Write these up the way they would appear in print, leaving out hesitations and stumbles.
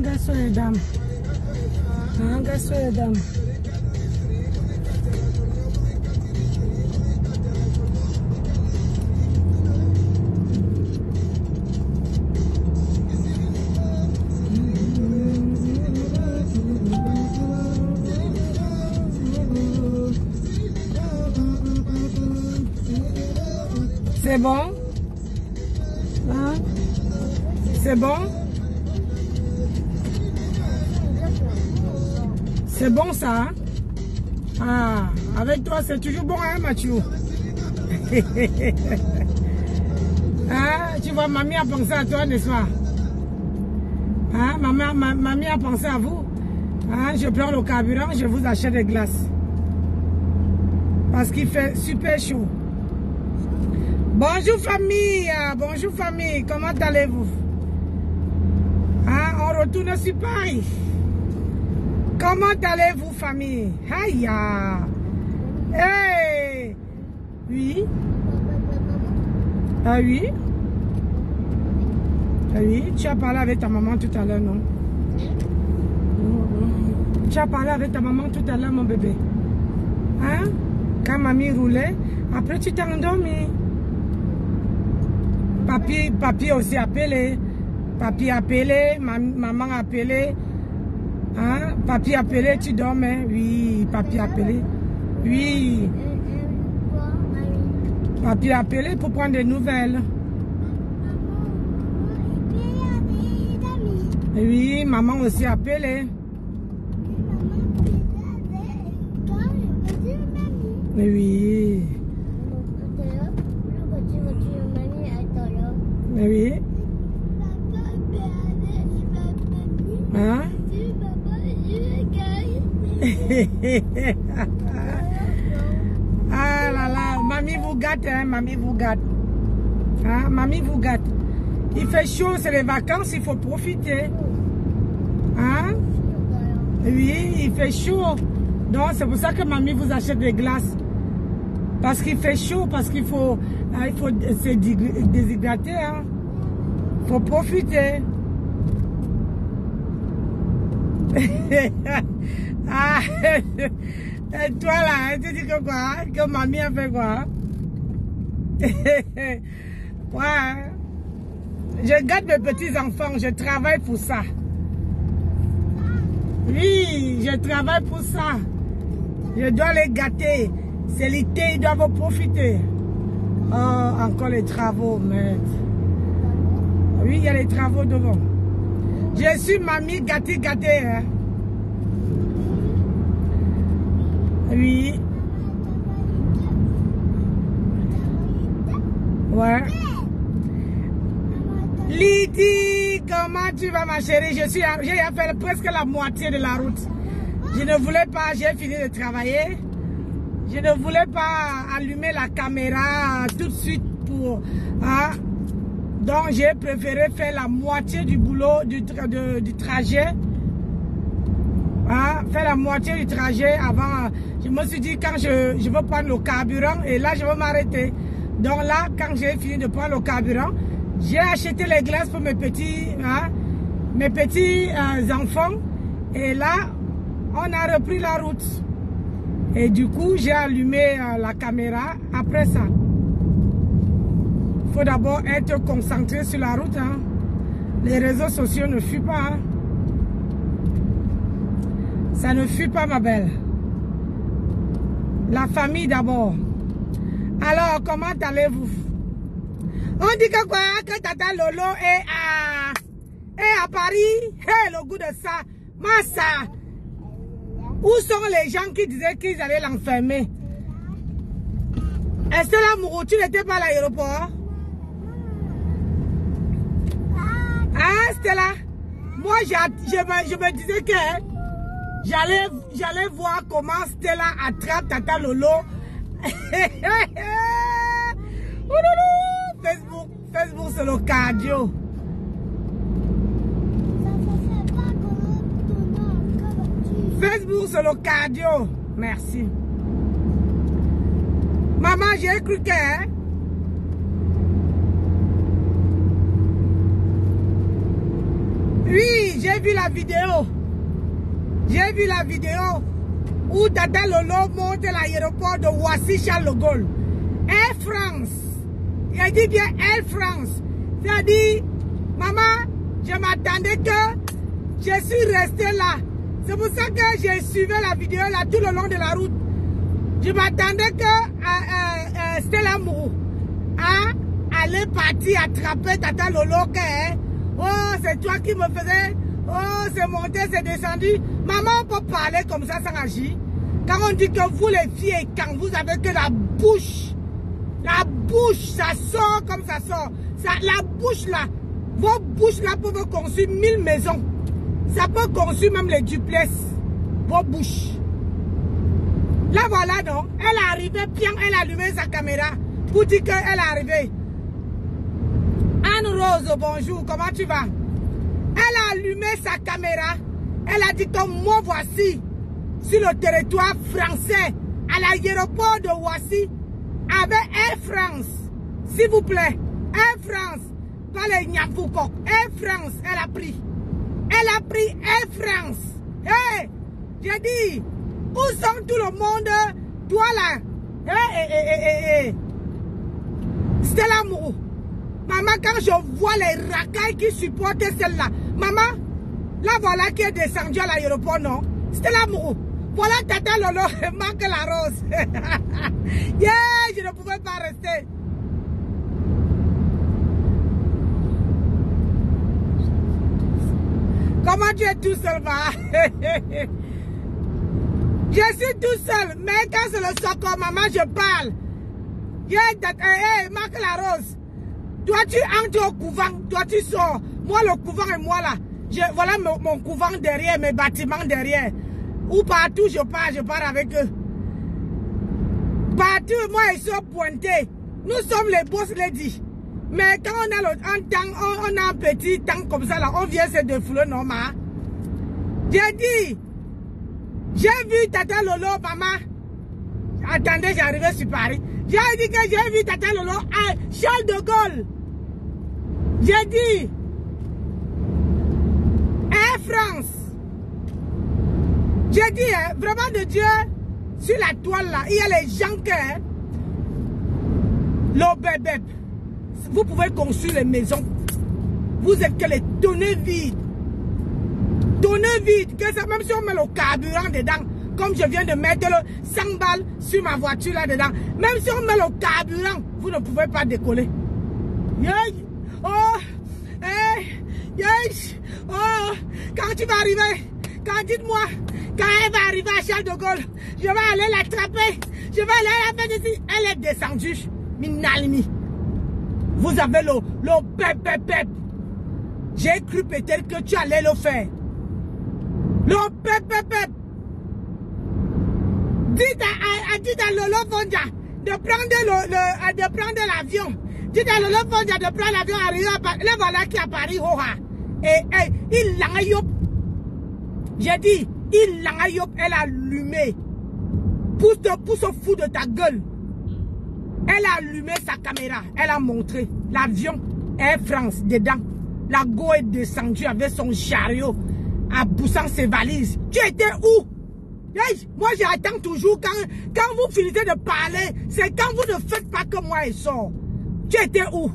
garçon et dame. Un garçon et dame. C'est bon? Hein? C'est bon? C'est bon ça? Hein? Ah, avec toi c'est toujours bon, hein, Mathieu? Hein? Tu vois, mamie a pensé à toi, n'est-ce pas? Hein? Mamie a pensé à vous. Hein? Je prends le carburant, je vous achète des glaces. Parce qu'il fait super chaud. Bonjour famille, comment allez-vous? Hein, on retourne sur Paris. Comment allez-vous famille? Aïe! Hey! Oui? Ah oui? Ah oui? Tu as parlé avec ta maman tout à l'heure, non? Tu as parlé avec ta maman tout à l'heure, mon bébé? Hein? Quand mamie roulait, après tu t'es endormi. Papi aussi appelé. Papi appelé, maman appelé. Hein? Papi appelé, tu dormais? Oui, papi appelé. Oui. Papi appelé pour prendre des nouvelles. Oui, maman aussi appelé. Oui. Oui. Hein? Ah là là, mamie vous gâte, hein, mamie vous gâte. Hein, mamie vous gâte. Il fait chaud, c'est les vacances, il faut profiter. Hein? Oui, il fait chaud. Donc c'est pour ça que mamie vous achète des glaces. Parce qu'il fait chaud, parce qu'il faut, se déshydrater. Hein? Il faut profiter. Ah, et toi là, tu dis que quoi? Que mamie a fait quoi? Ouais. Je garde mes petits enfants, je travaille pour ça. Oui, je travaille pour ça. Je dois les gâter. C'est l'été, ils doivent profiter. Oh, encore les travaux, merde. Oui, il y a les travaux devant. Je suis mamie gâtée, hein. Oui. Ouais. Lydie, comment tu vas ma chérie? J'ai fait presque la moitié de la route. Je ne voulais pas, j'ai fini de travailler. Je ne voulais pas allumer la caméra tout de suite pour... Hein? Donc j'ai préféré faire la moitié du boulot, du trajet. Hein? Faire la moitié du trajet avant. Je me suis dit quand je veux prendre le carburant et là je vais m'arrêter. Donc là, quand j'ai fini de prendre le carburant, j'ai acheté les glaces pour mes petits, hein, enfants. Et là, on a repris la route. Et du coup, j'ai allumé la caméra après ça. Il faut d'abord être concentré sur la route. Hein. Les réseaux sociaux ne fuient pas. Hein. Ça ne fuit pas, ma belle. La famille d'abord. Alors, comment allez-vous? On dit que quoi? Que Tata Lolo est à Paris. Hey, le goût de ça. Massa. Où sont les gens qui disaient qu'ils allaient l'enfermer? Estella Mourou, tu n'étais pas à l'aéroport? Ah, Stella? Moi, je me disais que j'allais voir comment Stella attrape Tata Lolo. Facebook, c'est le cardio. Facebook, c'est le cardio. Merci. Maman, j'ai cru que... Hein? Oui, j'ai vu la vidéo. J'ai vu la vidéo où Tata Lolo monte à l'aéroport de Roissy-Charles de Gaulle. Air France. Il dit bien Air France. C'est-à-dire, maman, je m'attendais que je suis restée là. C'est pour ça que j'ai suivi la vidéo là tout le long de la route. Je m'attendais que Stella Mourou allait partir attraper Tata Lolo. Oh, c'est toi qui me faisais. Oh, c'est monté, c'est descendu. Maman, on peut parler comme ça sans agir. Quand on dit que vous les filles, quand vous avez que la bouche, ça sort comme ça sort. La bouche là, vos bouches là peuvent construire 1000 maisons. Ça peut construire même les duplex. Vos bouches. Là voilà donc, elle est arrivée, bien, elle a allumé sa caméra pour dire qu'elle est arrivée. Anne-Rose, bonjour, comment tu vas? Elle a allumé sa caméra. Elle a dit que moi voici sur le territoire français à l'aéroport de Roissy avec Air France. S'il vous plaît, Air France, pas les Nyamfoukok. Air France, elle a pris. Elle a pris Air France. Hey, j'ai dit, où sont tout le monde? Toi là. Hey. Stella Mourou. Maman, quand je vois les racailles qui supportaient celle-là, maman, là voilà qui est descendu à l'aéroport, non? Stella Mourou. Voilà Tata Lolo, manque la rose. Yeah, je ne pouvais pas rester. Comment tu es tout seul, va? Je suis tout seul, mais quand c'est le socle, maman, je parle. Yeah, hey, manque la rose. Toi, tu entres au couvent, toi, tu sors. Moi, le couvent et moi, là. Voilà mon couvent derrière, mes bâtiments derrière. Où partout je pars avec eux. Partout, moi, ils sont pointés. Nous sommes les boss ladies. Mais quand on a on a un petit temps comme ça, là, on vient se défouler, non, ma. J'ai dit, j'ai vu Tata Lolo, maman. Attendez, j'arrivais sur Paris. J'ai dit que j'ai vu Tata Lolo à Charles de Gaulle. J'ai dit, Air France. J'ai dit, vraiment de Dieu, sur la toile là, il y a les gens que, l'obébé, vous pouvez construire les maisons. Vous êtes que les tonneaux vides. Tonneaux vides, que ça, même si on met le carburant dedans, comme je viens de mettre le 100 balles sur ma voiture là dedans, même si on met le carburant, vous ne pouvez pas décoller. Yeah. Oh, hey, yes. Oh, quand tu vas arriver, dites-moi, quand elle va arriver à Charles de Gaulle, je vais aller l'attraper, je vais aller la faire ici. Elle est descendue, Minalimi. Vous avez le pep. J'ai cru peut-être que tu allais le faire. Le pep. Dites à Lolo Fonja de prendre l'avion. Dites à Lolo Fonja de prendre l'avion, arriver à Paris. Là voilà qui à Paris, et il l'a yop. J'ai dit, il l'a yop, elle a allumé. Pour se foutre de ta gueule. Elle a allumé sa caméra. Elle a montré l'avion Air France dedans. La go est descendue avec son chariot en poussant ses valises. Tu étais où? Hey, moi j'attends toujours quand vous finissez de parler. C'est quand vous ne faites pas que moi je sors. Tu étais où?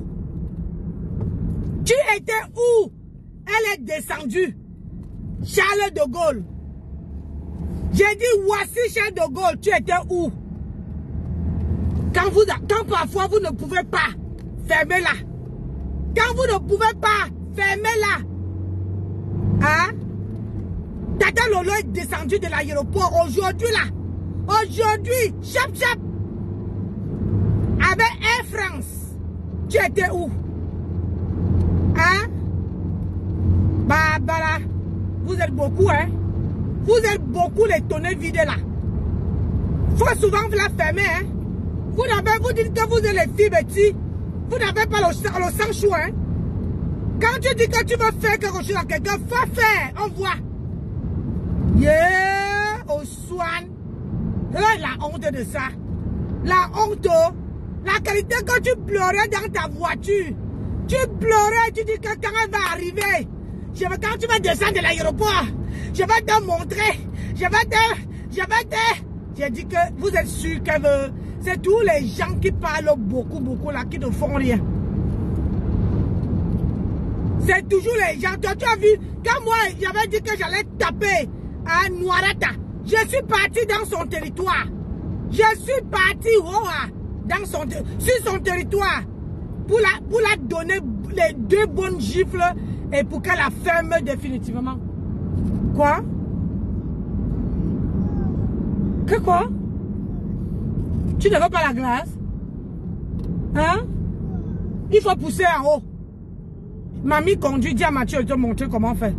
Tu étais où? Elle est descendue. Charles de Gaulle. J'ai dit voici Charles de Gaulle. Tu étais où? Quand parfois vous ne pouvez pas, fermez-la. Quand vous ne pouvez pas, fermez-la. Hein? Tata Lolo est descendu de l'aéroport aujourd'hui là. Aujourd'hui, chap. Avec Air France. Tu étais où? Hein? Bah là. Vous êtes beaucoup, hein? Vous êtes beaucoup les tonneaux vides là. Faut souvent vous la fermer, hein? Vous dites que vous êtes les filles bêtises. Vous n'avez pas le sang chaud, hein? Quand tu dis que tu veux faire quelque chose à quelqu'un, faut faire. On voit. Yeah, au soin. La honte de ça. La honte. La qualité que tu pleurais dans ta voiture. Tu pleurais, tu dis que quand elle va arriver, quand tu vas descendre de l'aéroport, je vais te montrer. J'ai dit que vous êtes sûr que c'est tous les gens qui parlent beaucoup là, qui ne font rien. C'est toujours les gens. Toi, tu as vu, quand moi, j'avais dit que j'allais taper à Noirata, je suis parti dans son territoire. Je suis parti sur son territoire pour la donner les 2 bonnes gifles et pour qu'elle la ferme définitivement. Quoi? Que quoi? Tu ne veux pas la glace? Hein? Il faut pousser en haut. Mamie conduit, dis à Mathieu de te montrer comment on fait.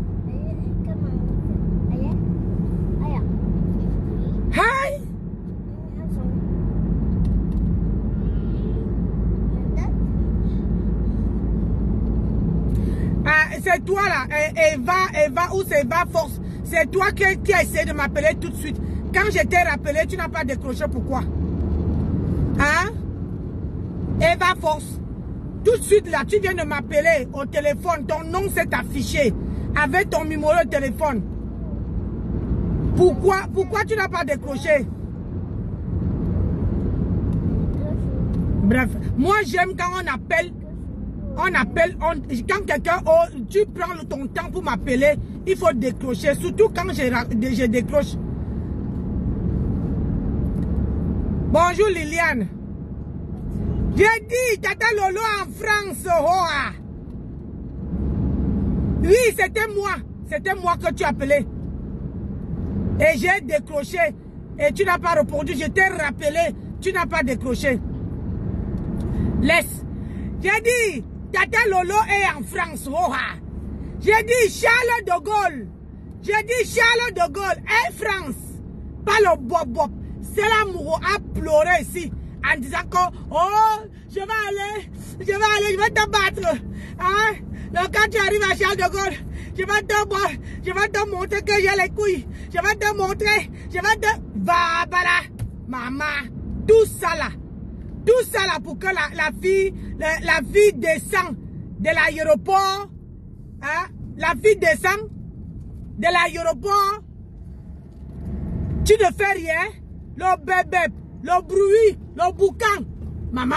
Hi! C'est toi là, Eva ou c'est Eva Force. C'est toi qui as essayé de m'appeler tout de suite. Quand je t'ai rappelé, tu n'as pas décroché, pourquoi? Hein? Eva Force. Tout de suite là, tu viens de m'appeler au téléphone, ton nom s'est affiché avec ton numéro de téléphone. Pourquoi tu n'as pas décroché? Bref, moi j'aime quand on appelle, quand quelqu'un, tu prends ton temps pour m'appeler, il faut décrocher, surtout quand je décroche. Bonjour Liliane. J'ai dit Tata Lolo en France. Oui, c'était moi que tu appelais. Et j'ai décroché. Et tu n'as pas répondu. Je t'ai rappelé. Tu n'as pas décroché. Laisse. J'ai dit Tata Lolo est en France. J'ai dit Charles de Gaulle. J'ai dit Charles de Gaulle est France. Pas le bob. C'est l'amour a pleuré ici. En disant que, je vais te battre. Hein? Donc quand tu arrives à Charles de Gaulle, je vais te montrer que j'ai les couilles. Je vais te montrer, va là, maman. Tout ça là pour que la fille descend de l'aéroport. Hein? La fille descend de l'aéroport. Tu ne fais rien. Le bébé. Le bruit, le boucan. Maman.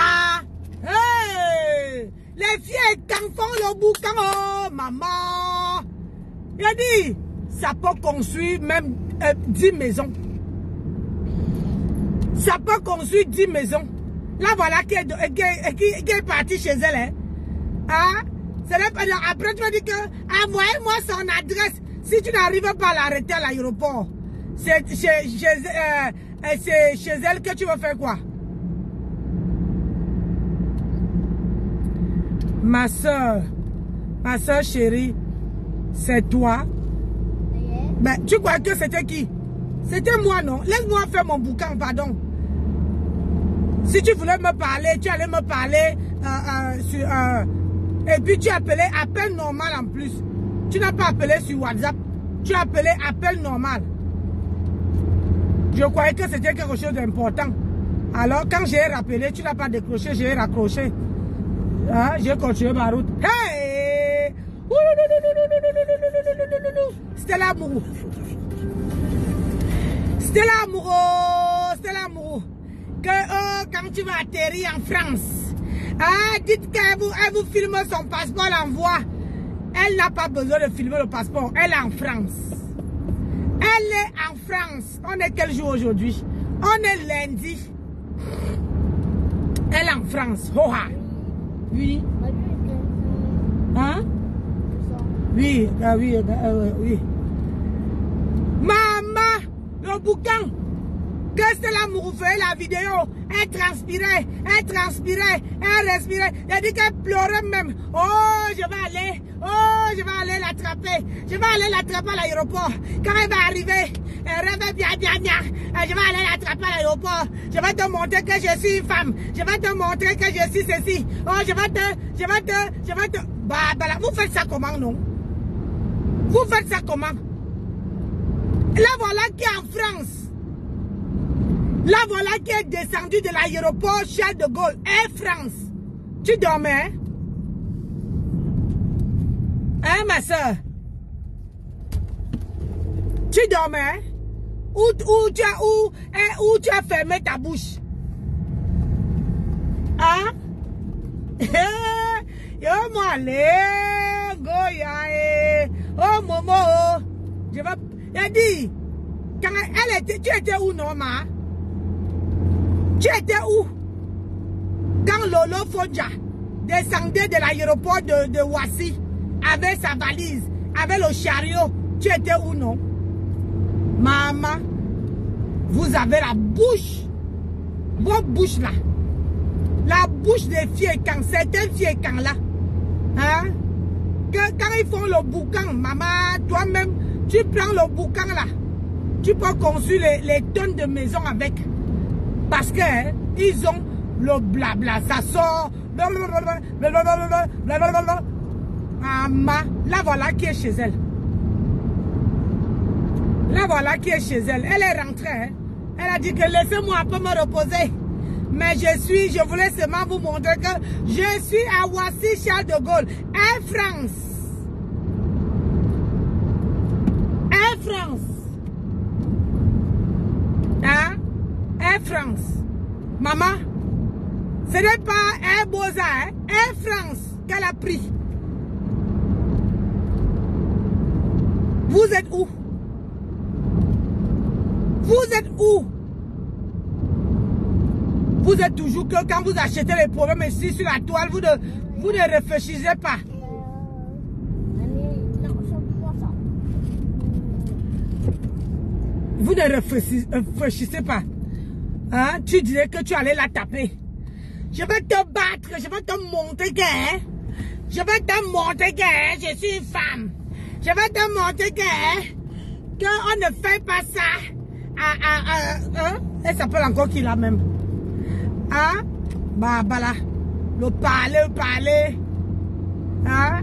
Hey! Les filles quand font le boucan. Oh, maman. Il a dit, ça peut construire même 10 maisons. Ça peut construire 10 maisons. Là, voilà qui est parti chez elle. Hein? Ah? Après, tu vas dire que, envoyez-moi son adresse. Si tu n'arrives pas à l'arrêter à l'aéroport, c'est chez elle que tu veux faire quoi? Ma soeur chérie, c'est toi. Ben, tu crois que c'était qui? C'était moi, non? Laisse-moi faire mon boucan, pardon. Si tu voulais me parler, tu allais me parler et puis tu appelais appel normal en plus. Tu n'as pas appelé sur WhatsApp. Tu as appelé appel normal. Je croyais que c'était quelque chose d'important. Alors, quand j'ai rappelé, tu n'as pas décroché, j'ai raccroché. Hein? J'ai continué ma route. Hey! C'était l'amour. C'était l'amour. Que quand tu vas atterrir en France, dites qu'elle vous filme son passeport, l'envoie. Elle n'a pas besoin de filmer le passeport. Elle est en France. Elle est en France. On est quel jour aujourd'hui? On est lundi. Elle est en France. Oui. Hein? Oui. Oui. Maman, le boucan. Que c'est l'amour fait la vidéo. Elle transpirait, elle respirait. Elle dit qu'elle pleurait même. Je vais aller l'attraper. Je vais aller l'attraper à l'aéroport. Quand elle va arriver, elle rêve bien. Je vais aller l'attraper à l'aéroport. Je vais te montrer que je suis une femme. Je vais te montrer que je suis ceci. Je vais te. Bah, vous faites ça comment, non? Vous faites ça comment? Là, voilà qui est en France. Là, voilà qui est descendu de l'aéroport Charles de Gaulle, Air France. Tu dormais, hein? Hein, ma soeur? Tu dormais? Où tu as fermé ta bouche? Hein? Yo moi Goya oh Momo. Je vais. Il dit. Quand elle était. Tu étais où, Norma? Tu étais où? Quand Lolo Fodja descendait de l'aéroport de Ouassi avec sa valise, avec le chariot, tu étais où, non? Maman, vous avez la bouche, votre bouche là, la bouche des fiécans, certains fiécans là, hein? Quand ils font le boucan, maman, toi-même, tu prends le boucan là, tu peux construire les tonnes de maisons avec, parce que hein, ils ont le blabla, ça sort, maman, là voilà qui est chez elle. Là voilà qui est chez elle. Elle est rentrée. Hein. Elle a dit que laissez-moi un peu me reposer. Mais je voulais seulement vous montrer que je suis à Ouassi Charles de Gaulle. Air France. Air France. Hein? Air France. Maman, ce n'est pas Air Bosa, hein? Air France qu'elle a pris. Vous êtes où? Vous êtes où? Vous êtes toujours que quand vous achetez les problèmes ici sur la toile, vous ne réfléchissez pas. Vous ne réfléchissez pas. Hein? Tu disais que tu allais la taper. Je vais te battre, je vais te montrer que hein? Je vais te montrer que hein? Je suis une femme. Je vais te montrer que hein? On ne fait pas ça. Hein? Elle s'appelle encore qui là même? Hein? Bah là. Le parler. Hein?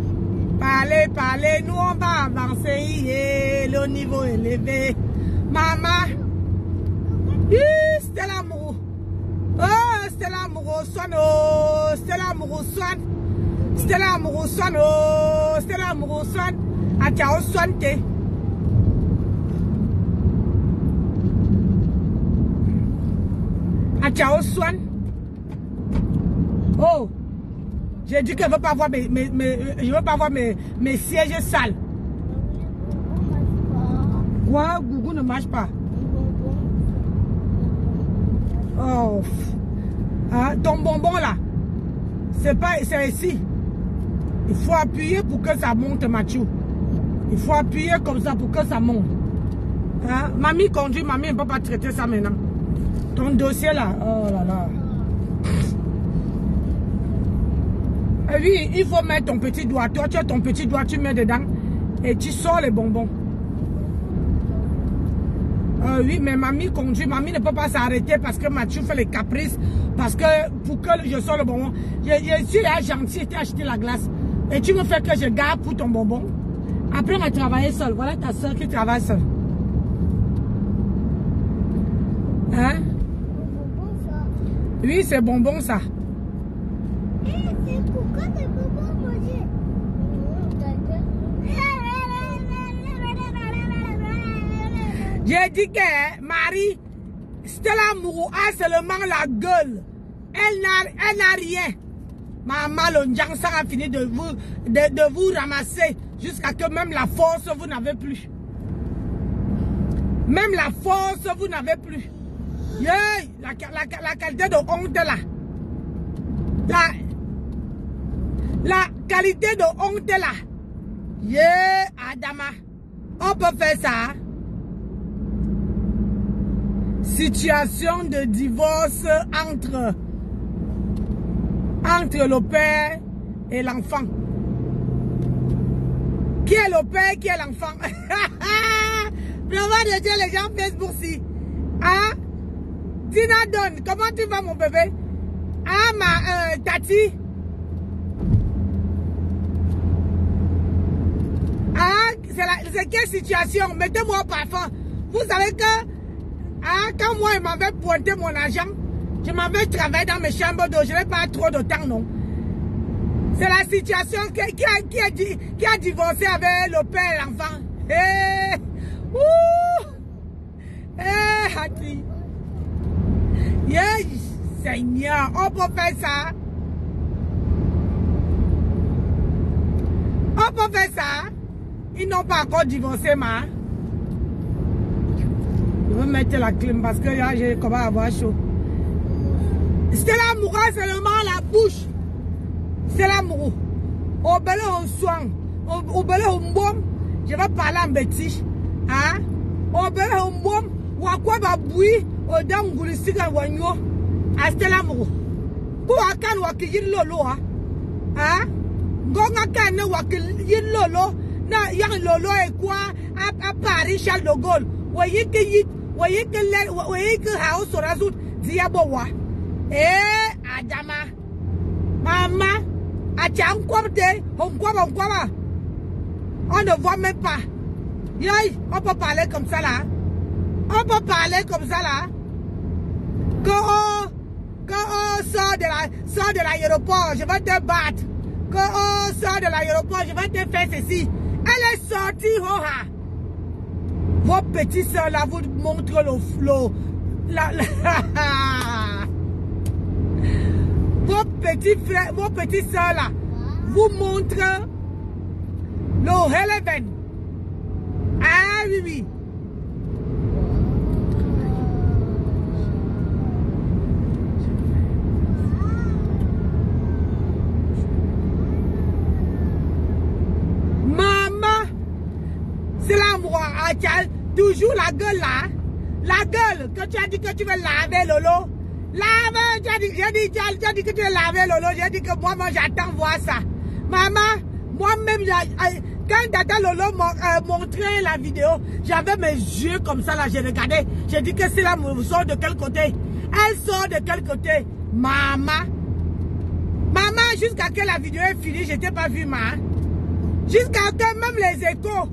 Parler. Nous on va avancer. Le niveau élevé. Maman. C'était l'amour. Oh, c'était l'amour. C'était l'amour. C'était l'amour. C'était l'amour. A ciao sointe. A ciao soin. Oh, j'ai dit que je ne veux pas voir mes sièges sales. Quoi? Gougou ne marche pas. Oh, hein, ton bonbon là, c'est ici. Il faut appuyer pour que ça monte, Mathieu. Il faut appuyer comme ça pour que ça monte. Hein? Mamie conduit, mamie ne peut pas traiter ça maintenant. Ton dossier là, oh là là. Et oui, il faut mettre ton petit doigt. Toi, tu as ton petit doigt, tu mets dedans et tu sors les bonbons. Oui, mais mamie conduit, mamie ne peut pas s'arrêter parce que Mathieu fait les caprices. Parce que pour que je sors le bonbon, je suis là gentil et t'ai acheté la glace. Et tu me fais que je garde pour ton bonbon. Après, on va travailler seul. Voilà ta soeur qui travaille seule. Hein? Oui, c'est bonbon ça. C'est pourquoi des bonbons manger? J'ai dit que Marie, Stella Mourou a seulement la gueule. Elle n'a rien. Maman, le Djansan a fini de vous ramasser jusqu'à que même la force, vous n'avez plus. Même la force, vous n'avez plus. Yeah, la qualité de honte là. La qualité de honte là. Yeah, Adama. On peut faire ça. Situation de divorce entre le père et l'enfant. Qui est le père, qui est l'enfant? Vraiment de Dieu, les gens Facebook-ci. Hein? Dina Don, comment tu vas mon bébé? Ah, ma Tati? Ah, c'est quelle situation? Mettez-moi au parfum. Vous savez que ah, quand moi, il m'avait pointé mon argent, je m'avais travaillé dans mes chambres d'eau, je n'ai pas trop de temps, non. C'est la situation qui a divorcé avec le père et l'enfant. Hey! Eh, Hati. Yes, Seigneur, on peut faire ça. On peut faire ça. Ils n'ont pas encore divorcé, ma. Je vais mettre la clim parce que là, je commence à avoir chaud. C'est l'amour, seulement la bouche. C'est l'amour. Au belé, on soigne. Au belé, on bombe. Je vais parler en bêtise. Hein? Au belé, on bombe. Ou à quoi va bouillir. Au dam, goulissika, wanyo. Ah, c'est l'amour. Pour à kan wakijin lolo, hein? Gonga kan wakijin lolo. Na, yang lolo et quoi? À Paris, Charles de Gaulle. Voyez que Haos sera tout. Diabowa. Eh, Adama. Maman. Acha, on ne voit même pas. Yoy, on peut parler comme ça là. On peut parler comme ça là. Quand on sort de l'aéroport, je vais te battre. Quand on sort de l'aéroport, je vais te faire ceci. Elle est sortie, hoha. Vos petits soeurs là vous montrent le flow. Vos petits frères, vos petits soeurs là vous montrent le relevant. Ah oui, oui. Maman, c'est la moi, toujours la gueule là. La gueule que tu as dit que tu veux laver, Lolo. Lave, j'ai dit que tu veux laver, Lolo. J'ai dit que moi j'attends voir ça. Maman, moi-même, quand Tata Lolo montrait la vidéo, j'avais mes yeux comme ça là, j'ai regardé. J'ai dit que c'est là, elle sort de quel côté? Elle sort de quel côté? Maman. Maman, jusqu'à que la vidéo est finie, je t'ai pas vu, ma. Jusqu'à que même les échos,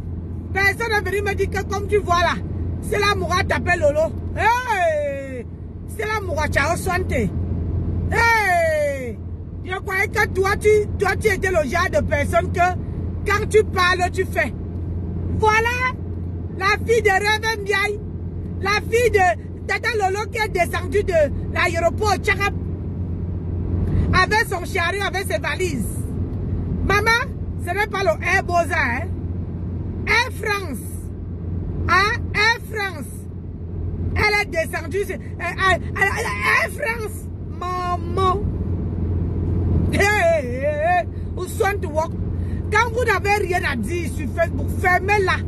personne n'est venu me dire que comme tu vois là, c'est la Moura t'appelle Lolo. Hey! C'est la Moura Chao Swante. Hey! Je croyais que toi tu étais le genre de personne que quand tu parles, tu fais. Voilà la fille de Reven Biaï, la fille de Tata Lolo qui est descendue de l'aéroport Tchakap avec son chariot, avec ses valises. Maman, ce n'est pas le Air Boza, hein? Air France. Hein? Air France. Elle est descendue. Air France. Maman. Hey, où sont tu walk? Quand vous n'avez rien à dire sur Facebook, fermez-la.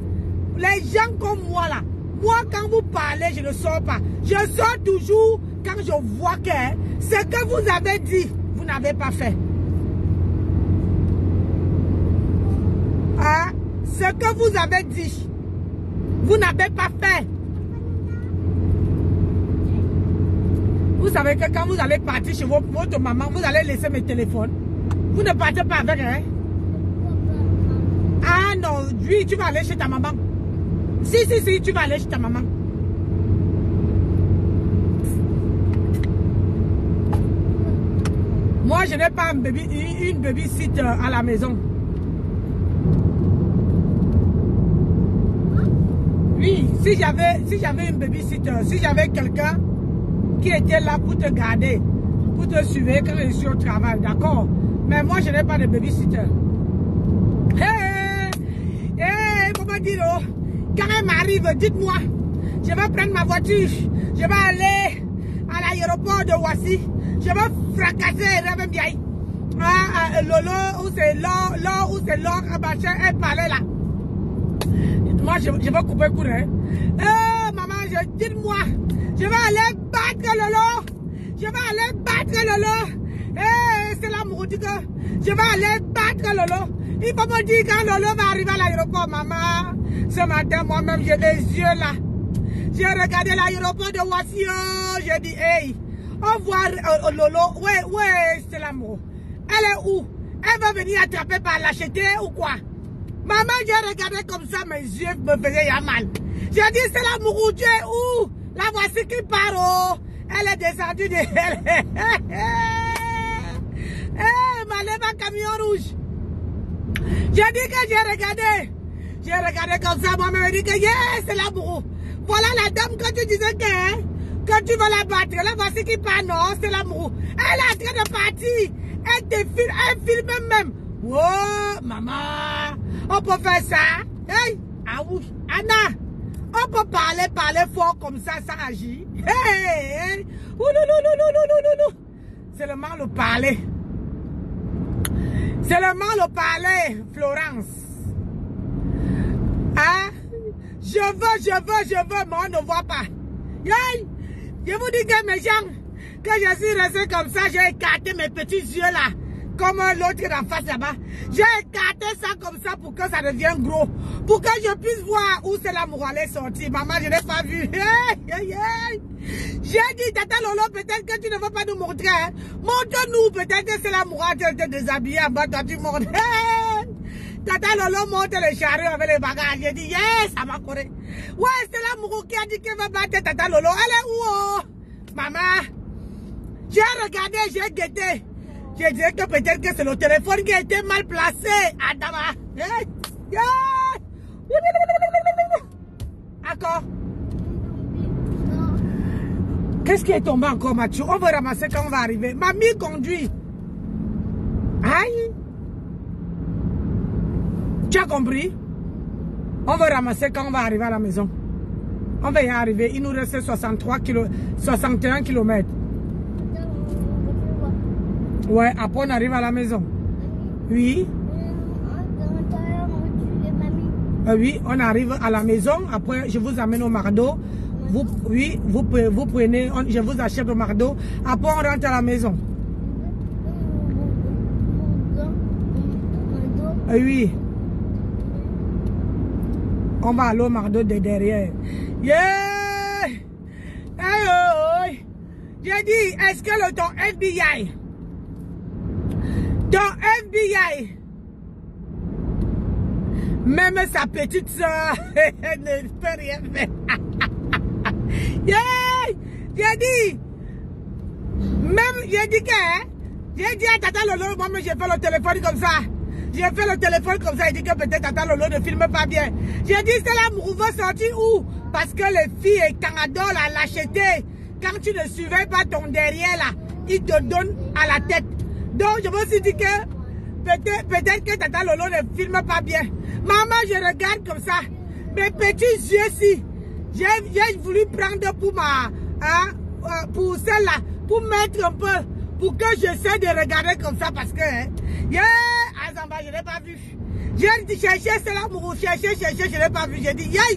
Les gens comme moi là, moi quand vous parlez, je ne sors pas. Je sors toujours quand je vois que ce que vous avez dit, vous n'avez pas fait. Hein? Ce que vous avez dit, vous n'avez pas fait. Vous savez que quand vous allez partir chez votre maman, vous allez laisser mes téléphones. Vous ne partez pas avec, hein? Ah non, oui, tu vas aller chez ta maman. Si, tu vas aller chez ta maman. Moi, je n'ai pas une babysitter à la maison. Oui, si j'avais une babysitter, si j'avais quelqu'un qui était là pour te garder, pour te suivre quand je suis au travail, d'accord? Mais moi, je n'ai pas de babysitter. Hey, comment dire, oh? Quand elle m'arrive, dites-moi, je vais prendre ma voiture, je vais aller à l'aéroport de Ouassi, je vais fracasser Reven Biaï. Lolo, où c'est l'or, elle parlait là. Moi, je vais couper le courant. Maman, dites-moi, je vais aller battre Lolo. Je vais aller battre Lolo. C'est l'amour du gars. Je vais aller battre Lolo. Il faut me dire quand Lolo va arriver à l'aéroport, maman. Ce matin, moi-même, j'ai les yeux là. J'ai regardé l'aéroport de Ouassio. J'ai dit, hey, on voit Lolo. Ouais, c'est l'amour. Elle est où? Elle va venir attraper par l'acheter ou quoi? Maman, j'ai regardé comme ça, mes yeux me faisaient mal. J'ai dit, c'est l'amour où tu es où? La voici qui part, oh. Elle est descendue de elle. Ma lèvre en camion rouge. J'ai dit que j'ai regardé. J'ai regardé comme ça, moi-même, j'ai dit que yes, c'est l'amour. Voilà la dame que tu disais que tu vas la battre. Là, voici qui part. Non, c'est l'amour. Elle est en train de partir. Elle te filme, elle filme même. Oh, maman. On peut faire ça. Hey, ah oui. Anna, on peut parler fort comme ça sans agir. Hey, hey. C'est le mal au parler. C'est le mal au parler, Florence. Hein? Je veux, mais on ne voit pas. Yay! Je vous dis que mes gens, que je suis resté comme ça, j'ai écarté mes petits yeux là, comme l'autre en face là-bas. J'ai écarté ça comme ça pour que ça devienne gros, pour que je puisse voir où c'est l'amour allait sortir. Maman, je n'ai pas vu. J'ai dit, Tata Lolo, peut-être que tu ne veux pas nous montrer. Hein? Montre-nous, peut-être que c'est l'amour qui te déshabillé en bas, toi tu montres. Tata Lolo monte le chariot avec les bagages. J'ai dit, yes, ça m'a coré. Ouais, c'est l'amour qui a dit qu'elle va battre Tata Lolo. Elle est où? Oh? Maman, j'ai regardé, j'ai guetté. J'ai dit que peut-être que c'est le téléphone qui a été mal placé. Adama. D'accord. Qu'est-ce qui est tombé encore, Mathieu? On va ramasser quand on va arriver. Mamie conduit. Aïe. Tu as compris? On va ramasser quand on va arriver à la maison. On va y arriver. Il nous reste 61 km. Ouais, après on arrive à la maison. Oui. Oui, on arrive à la maison. Après, je vous amène au McDo. Vous prenez, je vous achète au McDo. Après, on rentre à la maison. Oui. On va aller au McDo de derrière. Yeah! Hey, oh, oh. J'ai dit, est-ce que ton FBI, même sa petite soeur, ne peut rien faire. Yeah! J'ai dit, j'ai dit à Tata Lolo, moi j'ai fait le téléphone comme ça. J'ai fait le téléphone comme ça, il dit que peut-être Tata Lolo ne filme pas bien. J'ai dit, c'est l'amour va sortir où? Parce que les filles et Canada, la lâcheté, quand tu ne surveilles pas ton derrière là, ils te donnent à la tête. Donc je me suis dit que peut-être que Tata Lolo ne filme pas bien. Maman, je regarde comme ça. Mes petits yeux-ci, j'ai voulu prendre pour pour celle-là, pour mettre un peu, pour que j'essaie de regarder comme ça parce que, yeah, Azamba, je n'ai pas vu. J'ai cherché cela, cherché, je n'ai pas vu. J'ai dit, yeah,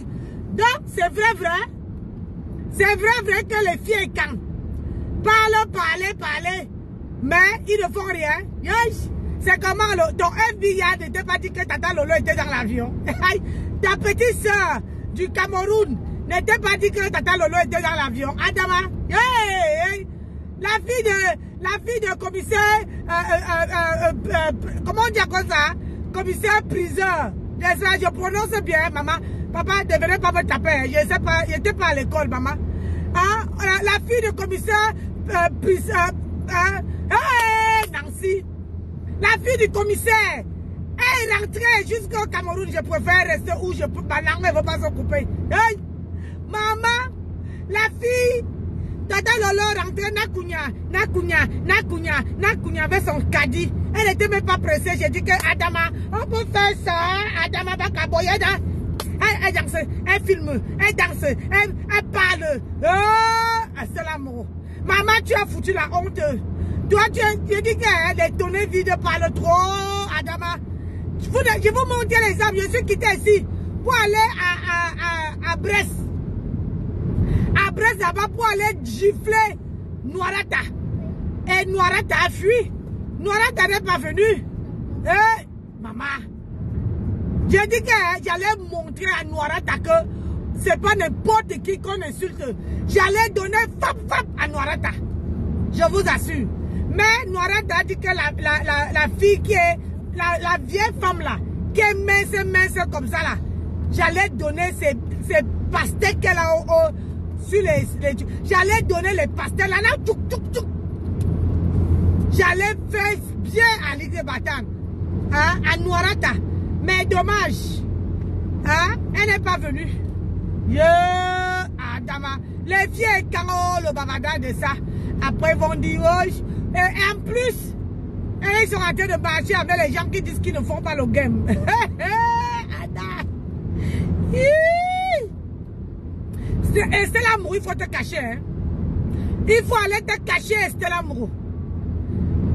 donc c'est vrai. C'est vrai que les filles, quand parlent, mais ils ne font rien. Yes. C'est comment ton FBI n'était pas dit que Tata Lolo était dans l'avion. Ta petite soeur du Cameroun n'était pas dit que Tata Lolo était dans l'avion. Adama, hey, la fille de commissaire, comment on dit comme ça? Commissaire priseur. Je prononce bien, maman. Papa ne devrait pas me taper. Je ne sais pas, je n'étais pas à l'école, maman. Hein? La fille de commissaire priseur. Hey, Nancy. La fille du commissaire, elle est rentrée jusqu'au Cameroun. Je préfère rester où je peux. Ma langue ne va pas se couper. Hey, maman, la fille, Tata Lolo rentrait Nakunya avec son caddie. Elle n'était même pas pressée. J'ai dit que Adama, on peut faire ça. Adama Bakaboyada. Elle danse, elle filme, elle danse, elle parle. Oh, c'est l'amour. Maman, tu as foutu la honte. Toi, tu dis que les données vides parlent trop, Adama. Je vous montrer l'exemple. Je suis quitté ici pour aller à Brest. À Brest, là-bas, pour aller gifler Noirata. Et Noirata a fui. Noirata n'est pas venu. Eh, maman. J'ai dit que j'allais montrer à Noirata que c'est pas n'importe qui qu'on insulte. J'allais donner fap à Noirata. Je vous assure. Mais Noirata a dit que la fille qui est, la vieille femme là, qui est mince comme ça là, j'allais donner ces pastèques qu'elle a sur les j'allais donner les pastèques là, j'allais faire bien à l'Igre Batan, hein, à Noirata. Mais dommage, hein, elle n'est pas venue. Yeah. Adama. Les filles, quand oh, le bavardage de ça, après ils vont dire, oh, et en plus, ils sont en train de marcher avec les gens qui disent qu'ils ne font pas le game. Stella Mourou, il faut te cacher. Hein? Il faut aller te cacher, Stella Mourou.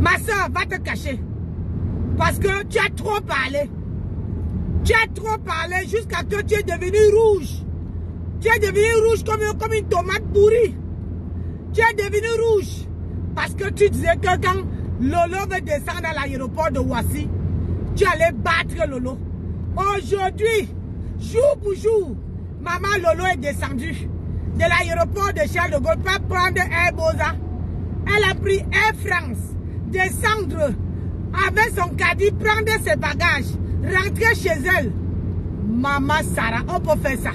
Ma soeur, va te cacher. Parce que tu as trop parlé. Tu as trop parlé jusqu'à ce que tu es devenu rouge. Tu es devenu rouge comme une tomate pourrie. Tu es devenu rouge. Parce que tu disais que quand Lolo veut descendre à l'aéroport de Ouassi, tu allais battre Lolo. Aujourd'hui, jour pour jour, maman Lolo est descendue de l'aéroport de Charles de Gaulle, pas prendre Air Boza. Elle a pris Air France, descendre avec son caddie, prendre ses bagages, rentrer chez elle. Maman Sarah, on peut faire ça.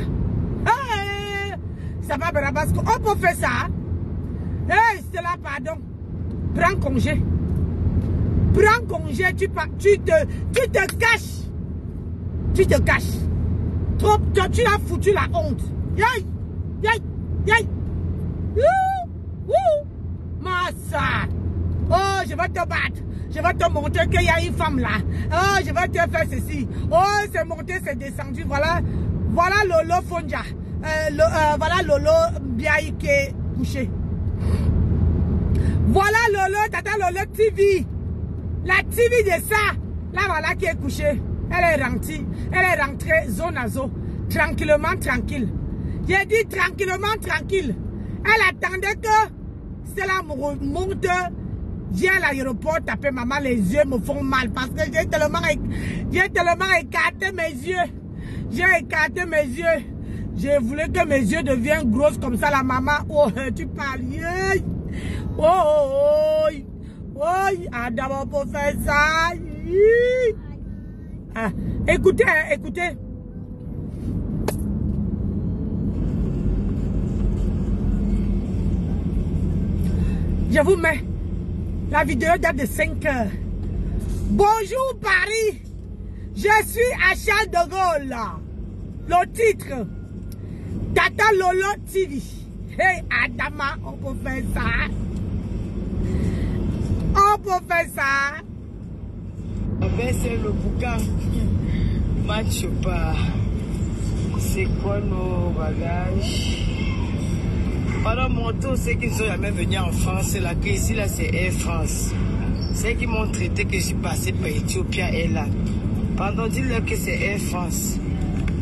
Hey, ça va Barabasco, on peut faire ça. Hey, c'est là, pardon. Prends congé. Prends congé, tu te caches. Tu te caches. Trop, tu as foutu la honte. Yay! Yay! Yay! Massa! Oh, je vais te battre. Je vais te montrer qu'il y a une femme là. Oh, je vais te faire ceci. Oh, c'est monté, c'est descendu. Voilà. Voilà Lolo Fonja. Voilà Lolo Biaï qui est couché. Voilà Lolo, Tata Lolo TV. La TV de ça. Là, voilà qui est couché. Elle est rentrée zone à zone. Tranquillement, tranquille. J'ai dit tranquillement, tranquille. Elle attendait que cela monte. Viens à l'aéroport taper maman, les yeux me font mal parce que j'ai tellement écarté mes yeux. J'ai écarté mes yeux. Je voulais que mes yeux deviennent grosses comme ça, la maman. Oh, tu parles. Oh, oh, oh. Oh, Adam, pour faire ça. Ah, écoutez, écoutez. Je vous mets. La vidéo date de 5 heures. Bonjour Paris. Je suis à Charles de Gaulle. Le titre. Tata Lolo TV. Hey Adama, on peut faire ça. On peut faire ça. C'est le bouquin. Match pas. C'est quoi nos bagages? Pendant mon tour, ceux qui ne sont jamais venus en France, c'est là que ici, là, c'est Air France. Ceux qui m'ont traité que je suis passé par Éthiopie est là. Pendant dis-leur que c'est Air France.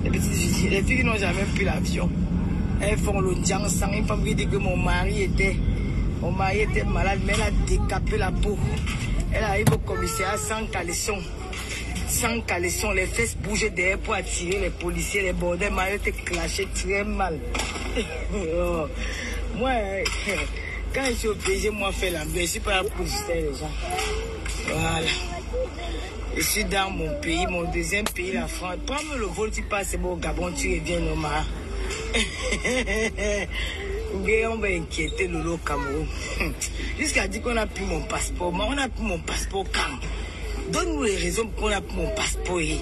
Les filles qui n'ont jamais pris l'avion, elles font le diansan. Une femme qui dit que mon mari était malade, mais elle a décapé la peau. Elle arrive au commissariat sans caleçon. Sans caleçon, les fesses bougeaient derrière pour attirer les policiers, les bordels. Elle était clashée très mal. Moi, quand je suis au PSG, moi, je fais l'ambiance. Je ne suis pas là pour distraire les gens. Voilà. Je suis dans mon pays, mon deuxième pays, la France. Prends-moi le vol, tu passes au Gabon, tu reviens normal. On va inquiéter Lolo Cameroun. Jusqu'à dire qu'on a pris mon passeport. Mais on a pris mon passeport quand? Donne-nous les raisons pour qu'on a pris mon passeport. Oui.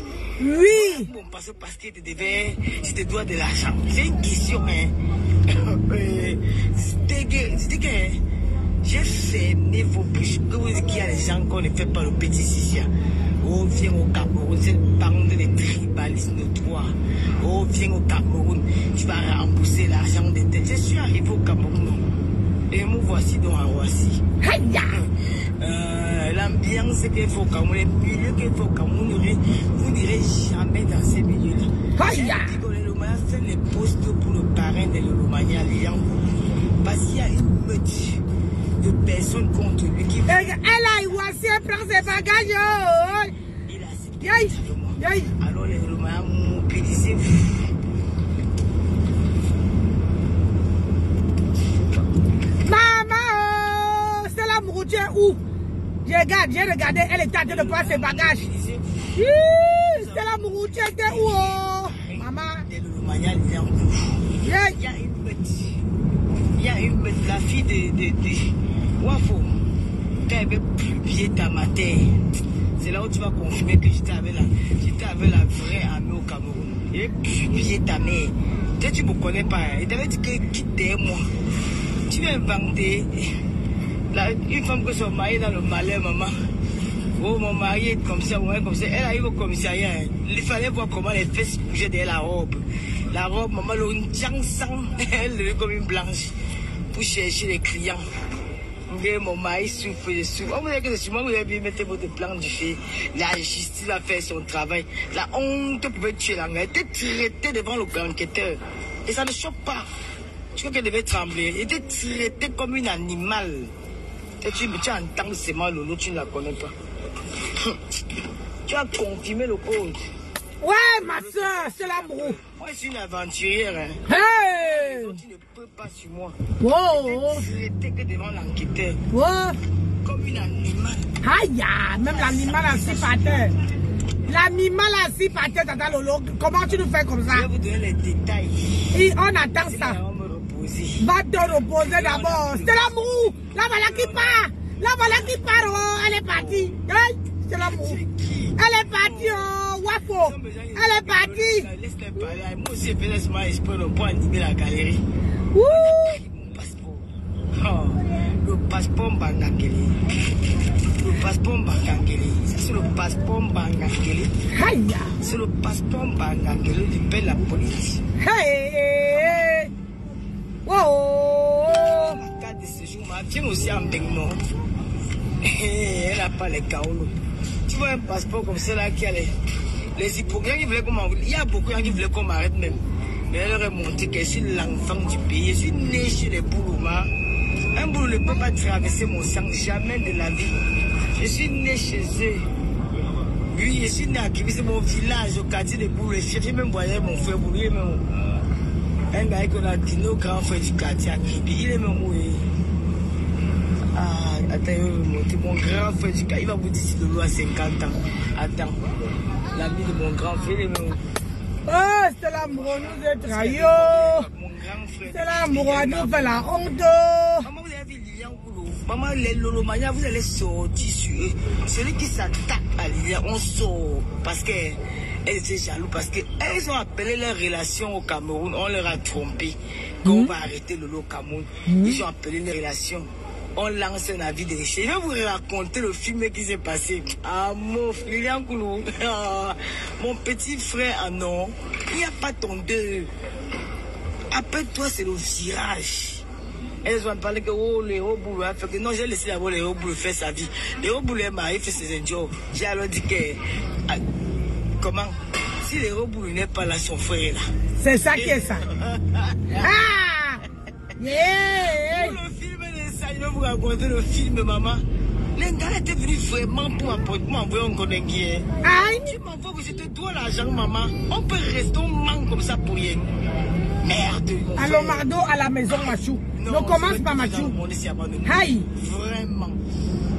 Mon passeport parce que je te dois de l'argent. C'est une question, hein. C'était que j'ai fermé vos bouches. Que vous dites qu'il y a des gens qu'on ne fait pas le petit Sicilien. Oh, viens au Cameroun, c'est une bande de tribalistes notoires. Oh, viens au Cameroun, tu vas rembourser l'argent de tête. Je suis arrivé au Cameroun. Et me voici donc à Ouassi. L'ambiance qu'il faut au Cameroun, les milieux qu'il faut au Cameroun, vous n'irez jamais dans ces milieux-là. Le Maya fait les postes pour le parrain de l'Olomania Liang. Parce qu'il y a une meute de personnes contre lui qui... Elle a Ouassi, elle prend ses bagages. Il a accepté. Alors les Olomania m'ont pédissé. Maman, c'est la Mouroutier où? J'ai regardé, elle était en train de prendre ses bagages. C'est la Mouroutier était où? Maman. Il y a une meute, la fille de Wafo, quand elle veut publier ta matin, C'est là où tu vas confirmer que j'étais avec la vraie amie au Cameroun. Et puis ta mère. Tu me connais pas. Il t'avait dit que quitter moi. Tu vas inventer. Une femme que son mari dans le malheur, maman. Oh, mon mari est comme ça, Elle arrive au commissariat. Il fallait voir comment les fesses bougeaient derrière la robe. La robe, maman, elle est comme une blanche pour chercher les clients. Mon mari souffre, je souffre. On vous dit que c'est moi, vous avez mettre votre plan du fait. La justice va faire son travail. La honte pouvait tuer la mère. Elle était traitée devant le grand enquêteur. Et ça ne choque pas. Je crois qu'elle devait trembler. Elle était traitée comme une animal. Et tu entends seulement Lolo, tu ne la connais pas. Tu as confirmé le code. Ouais, ma soeur, c'est l'amour. Moi, je suis une aventurière. Hein. Hey! Tu ne peux pas sur moi. Wow! Tu n'étais que devant l'enquêteur. Wow! Comme une animal. Aïe, même l'animal assis par terre. L'animal assis par terre, tata Lolo. Comment tu nous fais comme ça? Je vais vous donner les détails. Et on attend ça. Va te reposer d'abord. C'est l'amour. La voilà qui part. La voilà qui part. Oh, elle est partie. Hey, c'est l'amour. Elle est partie. Oh, Wafo. Elle est partie. Laisse-les parler. Moi aussi, je fais laisse-moi esprit pour animer la galerie. Ouh. Mon passeport. Oh, le passeport Bangangeli. Le passeport Bangangeli. C'est le passeport Bangangeli. Aïe. C'est le passeport Bangangeli qui paie la police. Hey. Wow. La carte de séjour m'a tient aussi en Bengno. Elle n'a pas les kaolos. Tu vois un passeport comme ça qui a les hypocrites qui voulaient qu'on m'arrête. Il y a beaucoup de gens qui voulaient qu'on m'arrête même. Mais elle aurait montré que je suis l'enfant du pays. Je suis né chez les Boulouma. Un boulot ne peut pas traverser mon sang jamais de la vie. Je suis né chez eux. Oui, je suis né à Kibi, c'est mon village au quartier des Boulou. J'ai même voyagé mon frère Boulou. Un gars qu'on a dit nos grands frères du quartier à Kibi. Il est même où? Ah, attends, mon grand frère du quartier. Il va vous dire si le loup a 50 ans. Attends. L'ami de mon grand frère, il est même. Oh, c'est l'amour, nous est trahi. C'est l'amour, nous fait la honte. Maman, vous avez vu Lilian Koulou. Maman, les Lolomania, vous allez sortir sur eux. Celui qui s'attaque à Lilian, on sort. Parce qu'elle était jaloux. Parce qu'elles ont appelé leur relation au Cameroun. On leur a trompé. Qu'on va arrêter Lolo Cameroun. Ils ont appelé les relations. On lance un avis de déchet. Je vais vous raconter le film qui s'est passé. Ah, mon frère, Lilian Koulou. Mon petit frère, ah non. Il n'y a pas ton deux. Après toi, c'est le virage. Elles ont parlé que oh, les Roboulou a fait que non, j'ai laissé d'abord les Roboulou faire sa vie. Les Roboulou est marié, fait ses idiots. J'ai alors dit que. Comment? Si les Roboulou n'est pas là, son frère est là. C'est ça qui est ça. Ah! Yeah! Pour le film de ça, je vais vous raconter le film, maman. Les gars étaient venus vraiment pour m'envoyer un connaît qui est. Aïe! Tu m'envoies que je te dois l'argent, maman. On peut rester, on manque comme ça pour rien. Merde. Alors, Mardo à la maison, Machou. Ne commence pas, Machou. Aïe! Vraiment.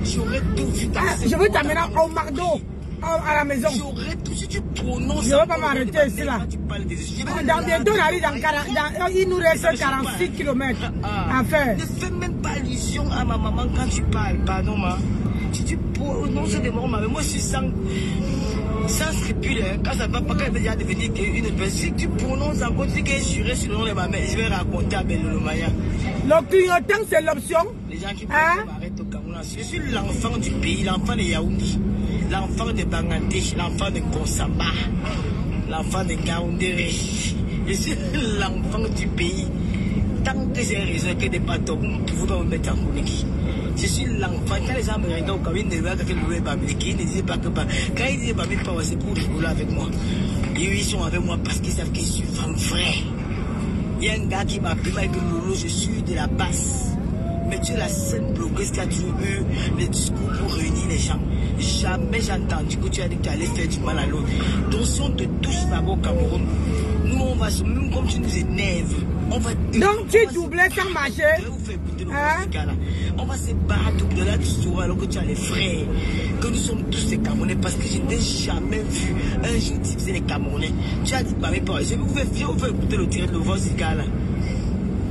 J'aurais tout vu dans je veux t'amener au Mardo. À la maison. J'aurais tout, si tu prononces. Je ne vais pas m'arrêter ici là. Dans bientôt, on arrive il nous reste 46 km à faire. Ne fais même pas allusion à ma maman quand tu parles. Pardon, ma. Si tu prononces des mots, mais moi je suis sans scrupule. Quand ça va pas, quand elle veut déjà devenir une personne. Si tu prononces encore, tu dis qu'elle est jurée sur le nom de ma mère, je vais raconter à Belle Maya. Le clignotant, c'est l'option. Les gens qui m'arrêtent au Cameroun. Je suis l'enfant du pays, l'enfant de Yaoundé. L'enfant de Bangandé, l'enfant de Konsamba, l'enfant de Gaoundéré. Je suis l'enfant du pays. Tant que j'ai raison que des bateaux, vous ne pouvez pas me mettre en chronique. Je suis l'enfant. Quand les gens me regardent au Cameroun, ils ne voient que le Bamiliki. Ils ne disaient pas que. Quand ils disaient Bamiliki, c'est pour rigoler avec moi. Et eux, ils sont avec moi parce qu'ils savent que je suis femme vraie. Il y a un gars qui m'a appelé avec Lolo, je suis de la basse. Mais tu es la seule blogueuse qui a toujours eu le discours pour réunir les gens. Jamais j'ai entendu que tu as dit que tu allais faire du mal à l'autre. Donc si on te touche d'abord au Cameroun, nous on va se, même comme tu nous énerves, on va... Donc tu doublais sans marcher. On va se battre de là, tu sauras alors que tu as les frères, que nous sommes tous des Camerounais, parce que je n'ai jamais vu un jour diviser les Camerounais. Tu as dit, bah, mais pas, je vous fais écouter le tiré de vos gars là.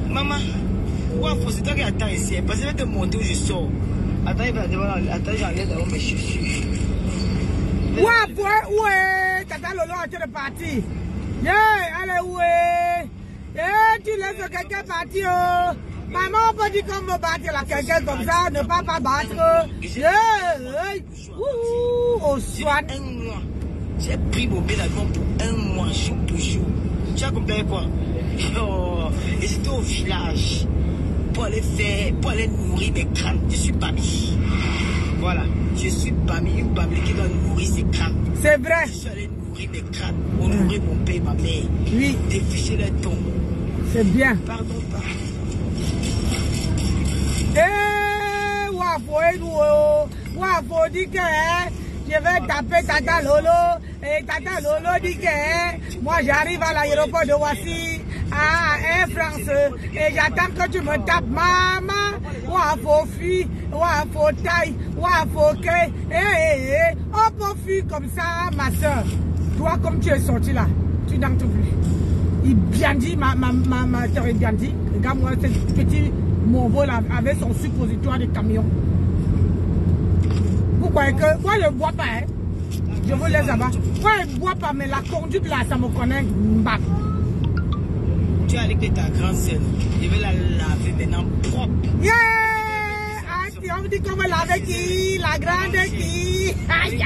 Maman, ouais, c'est toi qui attends ici, parce que je vais te montrer où je sors. Attends, il va devoir, attends, j'enlève d'abord mes chaussures. Où est Tata Lolo en train de partir? Yeah, allez, où est? Eh, tu laisses quelqu'un partir. Oh. Maman, on peut dire qu'on veut battre la quelqu'un comme ça, ne pas battre. Yeah, au soin. J'ai pris mon billet d'avion pour 1 mois, jour pour jour. Tu as compris quoi? Oh, et j'étais au village pour aller nourrir mes crânes. Je suis Bami. Voilà, je suis Bami, une Bami qui doit nourrir ses crânes. C'est vrai. Je suis allé nourrir mes crânes, pour nourrir mon père et ma mère. Oui. Déficher les tombes. C'est bien. Pardon, pardon. Eh, Wafo dit que je vais taper Tata Lolo. Et Tata Lolo dit que moi j'arrive à l'aéroport de Ouassi, à Air France, et j'attends que tu me tapes. Maman, Wafo fille, Wafo taille, Wafo kei. On peut fuir comme ça, ma soeur. Toi, comme tu es sorti là, tu n'entends plus. Il bien dit, ma soeur est bien dit. Regarde-moi ce petit Monvo là avec son suppositoire de camion. Vous croyez que moi je ne bois pas, hein? Je vous laisse là-bas. Moi je ne bois pas, mais la conduite là, ça me connaît. Tu es allé avec ta grande sœur. Je vais la laver maintenant propre. Yeah! Ah, on me dit qu'on va laver qui? La grande qui? Aïe!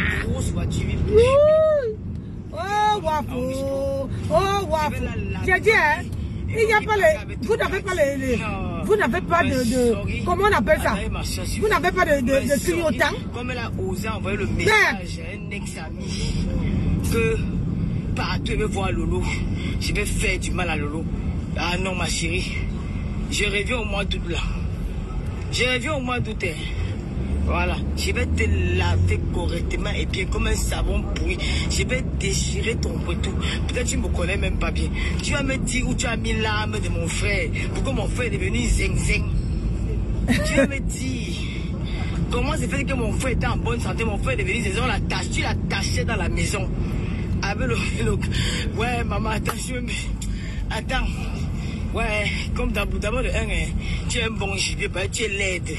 Oh, Wafo! Oh, Wafo! J'ai dit, hein? Il n'y a pas les... Vous n'avez pas les... Vous n'avez pas de... Comment on appelle ça? Vous n'avez pas de clignotant? Comme elle a osé envoyer le message à un ex-ami que partout elle veut voir Lolo, je vais faire du mal à Lolo. Ah non, ma chérie, je reviens au mois d'août là. Je reviens au mois d'août. Voilà, je vais te laver correctement et bien comme un savon pourri. Je vais déchirer ton retour. Peut-être tu ne me connais même pas bien. Tu vas me dire où tu as mis l'âme de mon frère. Pourquoi mon frère est devenu zing-zing. Tu vas me dire comment c'est fait que mon frère était en bonne santé. Mon frère est devenu zing-zing. Tu l'as taché dans la maison. Avec le... Ouais, maman, attention. Attends. Ouais, comme d'abord de 1, tu es un bon gibier, tu es laide.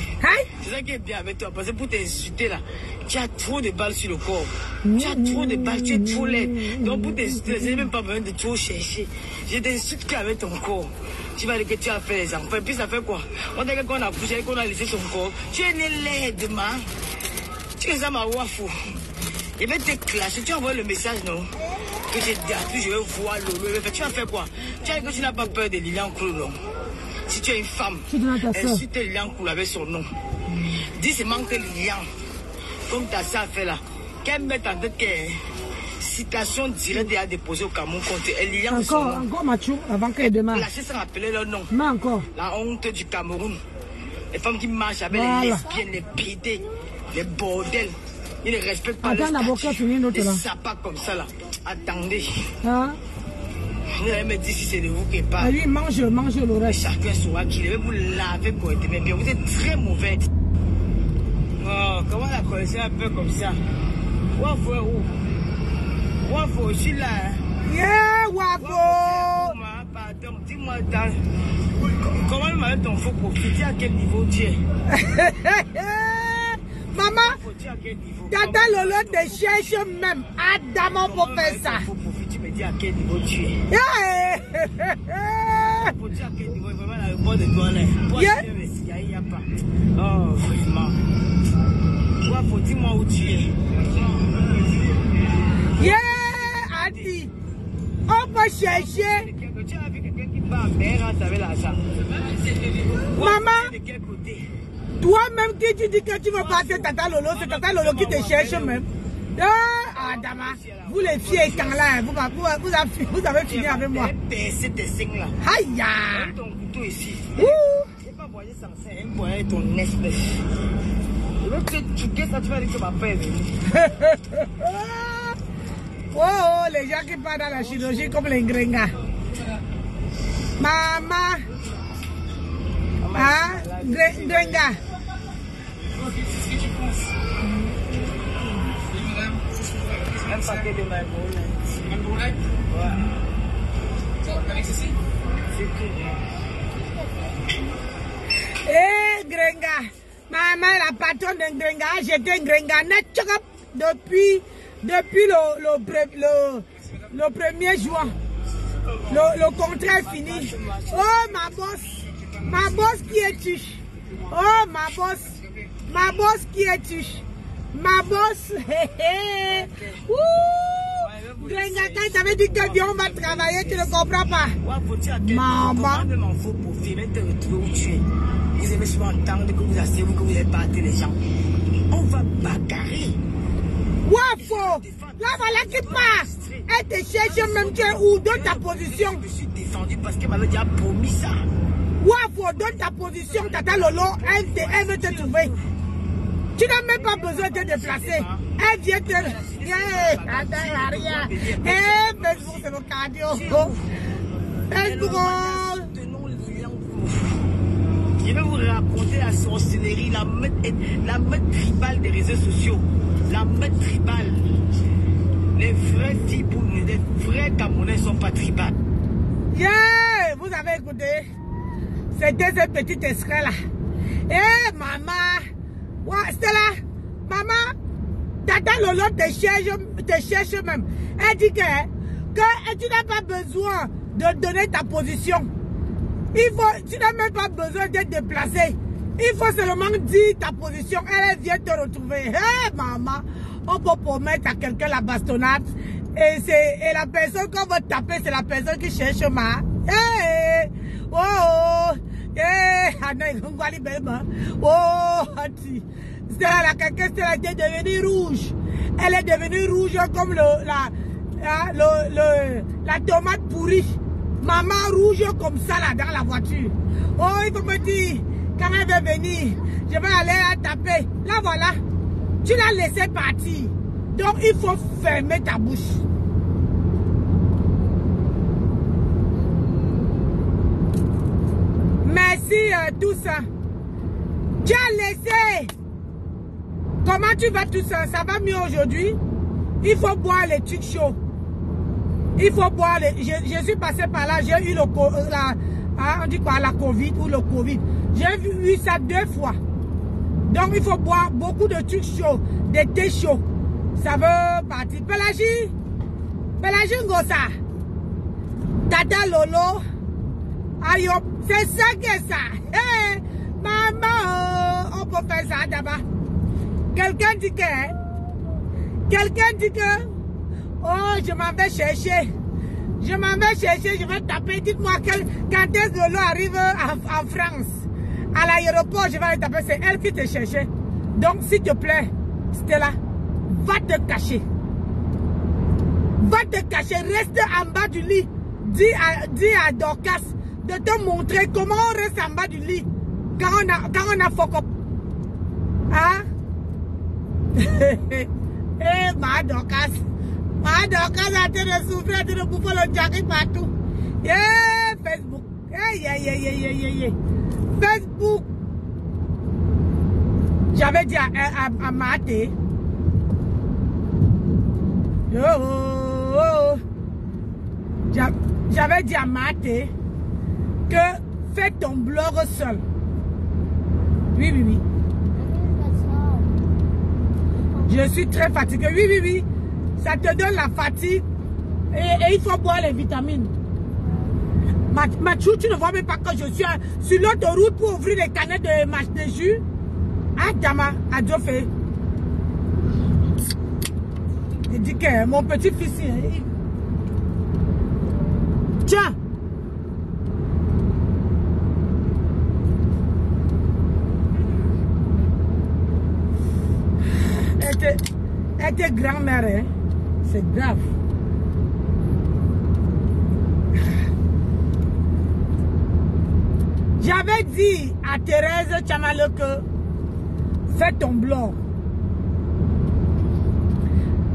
C'est ça qui est bien avec toi, parce que pour t'insulter là, tu as trop de balles sur le corps. Tu as trop de balles, tu es trop laide. Donc pour t'insulter, je n'ai même pas besoin de trop chercher. Je t'insulte qu'avec ton corps. Tu vas dire que tu as fait les enfants, et puis ça fait quoi? On dirait qu'on a couché, qu'on a laissé son corps. Tu es né laide, man. Tu es ça, ma wafou. Je vais te clasher, tu envoies le message, non? Que j'ai dit, je vais voir Lolo. Tu vas faire quoi? Tu as dit que tu n'as pas peur de Lilian Koulou. Si tu es une femme, insulte Lilian Koulou avec son nom. Dis seulement que Lilian, comme ta soeur fait là, qu'elle mette en tête que citation directe à déposer au Cameroun contre Lilian. Encore Mathieu, avant qu'elle démarre. La sans rappeler leur nom. Mais encore. La honte du Cameroun. Les femmes qui marchent avec les lesbiennes, les pédés, les bordels. Ils ne respectent pas les sapas comme ça là. Attendez. Hein? Vous allez me dire si c'est de vous qui parle. Lui, mange le reste. Chacun saura qu'il est. Vous laver correctement bien. Vous êtes très mauvais. Oh, comment la connaissez un peu comme ça? Wafo est où? Wafo, je suis là. Yeah, Wafo! Pardon, dis-moi, comment il m'a ton faux profiter à quel niveau tu es? Maman, Tata Lolo te cherche même. Adamant pour faire ça. Tu me dis à quel niveau tu es. Pour dire à quel niveau, vraiment, l'aéroport de Douala. Pour acheter un messia, il n'y a pas. Oh, vraiment. Toi, dis-moi où tu es. Yeah, Adi. On peut chercher. Tu as vu quelqu'un qui part en mer avec l'argent. Maman. De quel côté? Toi-même qui tu dis que tu veux battre Tata Lolo, c'est Tata Lolo qui te cherche même. Ah, Dama, vous les filles étant là, vous avez fini avec moi. C'est tes signes là. Aïe! Ton couteau ici. Je n'ai pas voyé sans ça, hein, voyé ton espèce. Qu'est-ce que tu vas dire que ma père est venue? Oh, les gens qui partent dans la chirurgie comme les Grenga. Maman. Ah, Grenga. Un paquet de maïboule. Un bourrelet? Ouais. Avec ceci? C'est tout. Eh, Grenga. Maman, la patronne de Grenga, j'étais Grenga net depuis depuis le 1er juin. Le contrat est fini. Oh, ma boss qui est tuche. Oh, ma boss qui est tuche. Ma boss, quand t'avais dit que Dieu va travailler, tu ne comprends pas. Maman. Vous aimez souvent entendre que vous assurez que vous n'avez pas atteint les gens. On va bagarrer. Wafo, là voilà qui passe. Elle te cherche même tu es où dans ta position. Je me suis défendu parce qu'elle m'avait déjà promis ça. Wafo, dans ta position, Tata Lolo, elle veut te trouver. Tu n'as même pas besoin de te déplacer. Elle vient te... Facebook, c'est le cardio. Facebook. Je vais vous raconter la sorcellerie, la meute tribale des réseaux sociaux. La meute tribale. Les vrais Tibou, les vrais Camerounais ne sont pas tribales. Yeah, vous avez écouté. C'était ce petit extrait là. Eh, maman. Ouais, Stella, maman, Tata Lolo te cherche même. Elle dit que tu n'as pas besoin de donner ta position. Tu n'as même pas besoin d'être déplacé. Il faut seulement dire ta position. Elle vient te retrouver. Hé, maman, on peut promettre à quelqu'un la bastonnade. Et la personne qu'on va taper, c'est la personne qui cherche ma. Hé, oh, hé, oh, la quelqu'un était devenue rouge. Elle est devenue rouge comme la tomate pourrie. Maman rouge comme ça là dans la voiture. Oh, il faut me dire, quand elle veut venir, je vais aller la taper. Là voilà, tu l'as laissé partir. Donc il faut fermer ta bouche. Merci tout ça. Tu as laissé. Comment tu vas tout ça? Ça va mieux aujourd'hui? Il faut boire les trucs chauds. Il faut boire les... Je suis passé par là, j'ai eu on dit quoi, la Covid ou le Covid. J'ai eu ça 2 fois. Donc il faut boire beaucoup de trucs chauds, des thés chauds. Ça veut partir. Pélagie Ngosa. Tata Lolo. Ayo, c'est ça que ça. Hey, maman, on peut faire ça d'abord. Quelqu'un dit que, oh, je m'en vais chercher. Je vais taper. Dites-moi quand est-ce que l'eau arrive en France. À l'aéroport, je vais aller taper. C'est elle qui te cherchait. Donc, s'il te plaît, Stella, va te cacher. Va te cacher. Reste en bas du lit. Dis à Dorcas de te montrer comment on reste en bas du lit quand on a fuck up. Hein? Eh, ma Dorcas a été de souffrir, de bouffer le jacket partout. Yeah, Facebook. Yeah. Facebook. J'avais dit à Maté. J'avais dit à Maté que fais ton blog seul. Oui. Je suis très fatiguée. Oui. Ça te donne la fatigue. Et il faut boire les vitamines. Mathieu, tu ne vois même pas que je suis sur l'autoroute pour ouvrir les canettes de jus. Ah, Dama, adieu fait. Il dit que mon petit-fils, tiens. Elle était grand-mère, hein? C'est grave. J'avais dit à Thérèse Tchamalo que fais ton blog.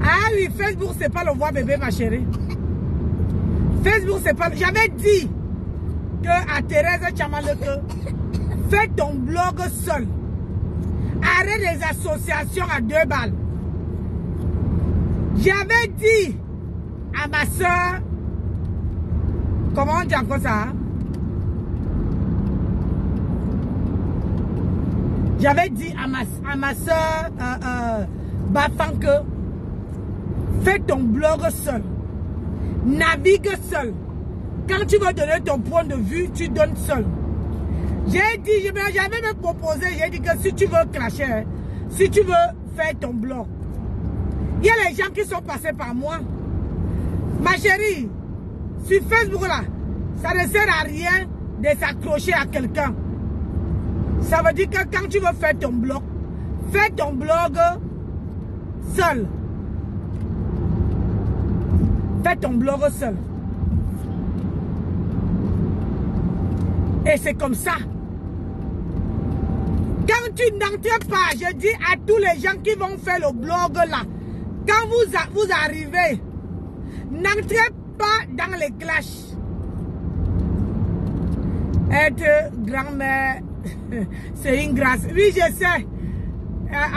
Ah oui, Facebook c'est pas le voir bébé ma chérie. Facebook c'est pas... J'avais dit que à Thérèse Tchamalo que fais ton blog seul. Arrête les associations à 2 balles. J'avais dit à ma soeur, comment on dit encore ça? J'avais dit à ma soeur Bafan que Fais ton blog seul. Navigue seul. Quand tu veux donner ton point de vue, tu donnes seul. J'ai dit, j'avais même proposé, j'ai dit que si tu veux clasher, si tu veux faire ton blog, il y a les gens qui sont passés par moi. Ma chérie, sur Facebook là, ça ne sert à rien de s'accrocher à quelqu'un. Ça veut dire que quand tu veux faire ton blog, fais ton blog seul. Fais ton blog seul. Et c'est comme ça. Quand tu n'entres pas, je dis à tous les gens qui vont faire le blog là, quand vous arrivez, n'entrez pas dans les clashs. Être grand-mère, c'est une grâce. Oui, je sais.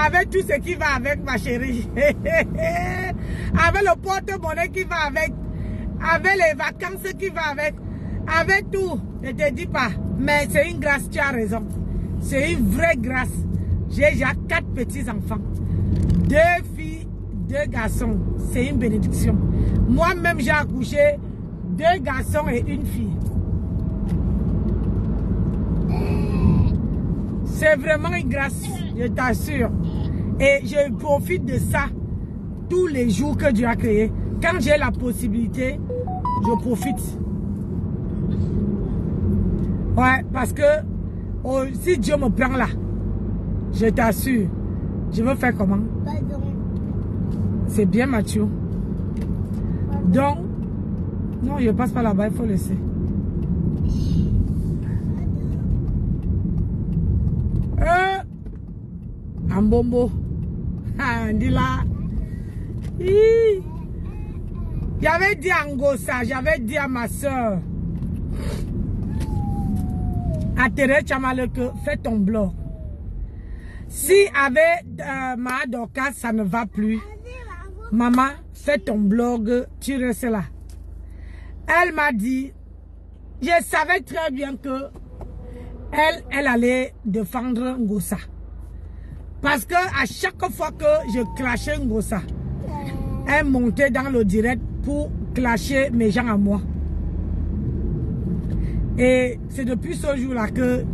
Avec tout ce qui va avec, ma chérie. Avec le porte-monnaie qui va avec les vacances qui va avec tout. Je ne te dis pas. Mais c'est une grâce, tu as raison. C'est une vraie grâce. J'ai déjà 4 petits-enfants. 2 filles, 2 garçons. C'est une bénédiction. Moi-même, j'ai accouché 2 garçons et 1 fille. C'est vraiment une grâce, je t'assure. Et je profite de ça tous les jours que Dieu a créé. Quand j'ai la possibilité, je profite. Ouais, parce que si Dieu me prend là, je t'assure, je veux faire comment? C'est bien, Mathieu. Donc, non, je passe pas là-bas, il faut laisser. Ambombo. Andila. J'avais dit à Ngosa, j'avais dit à ma soeur, à Thérèse Chamale, que fais ton blog. Si avec ma Dorcas, ça ne va plus, maman, fais ton blog, tu restes là. Elle m'a dit, je savais très bien que elle allait défendre Ngosa. Parce que à chaque fois que je clashais Ngosa, elle montait dans le direct pour clasher mes gens à moi. Et c'est depuis ce jour-là que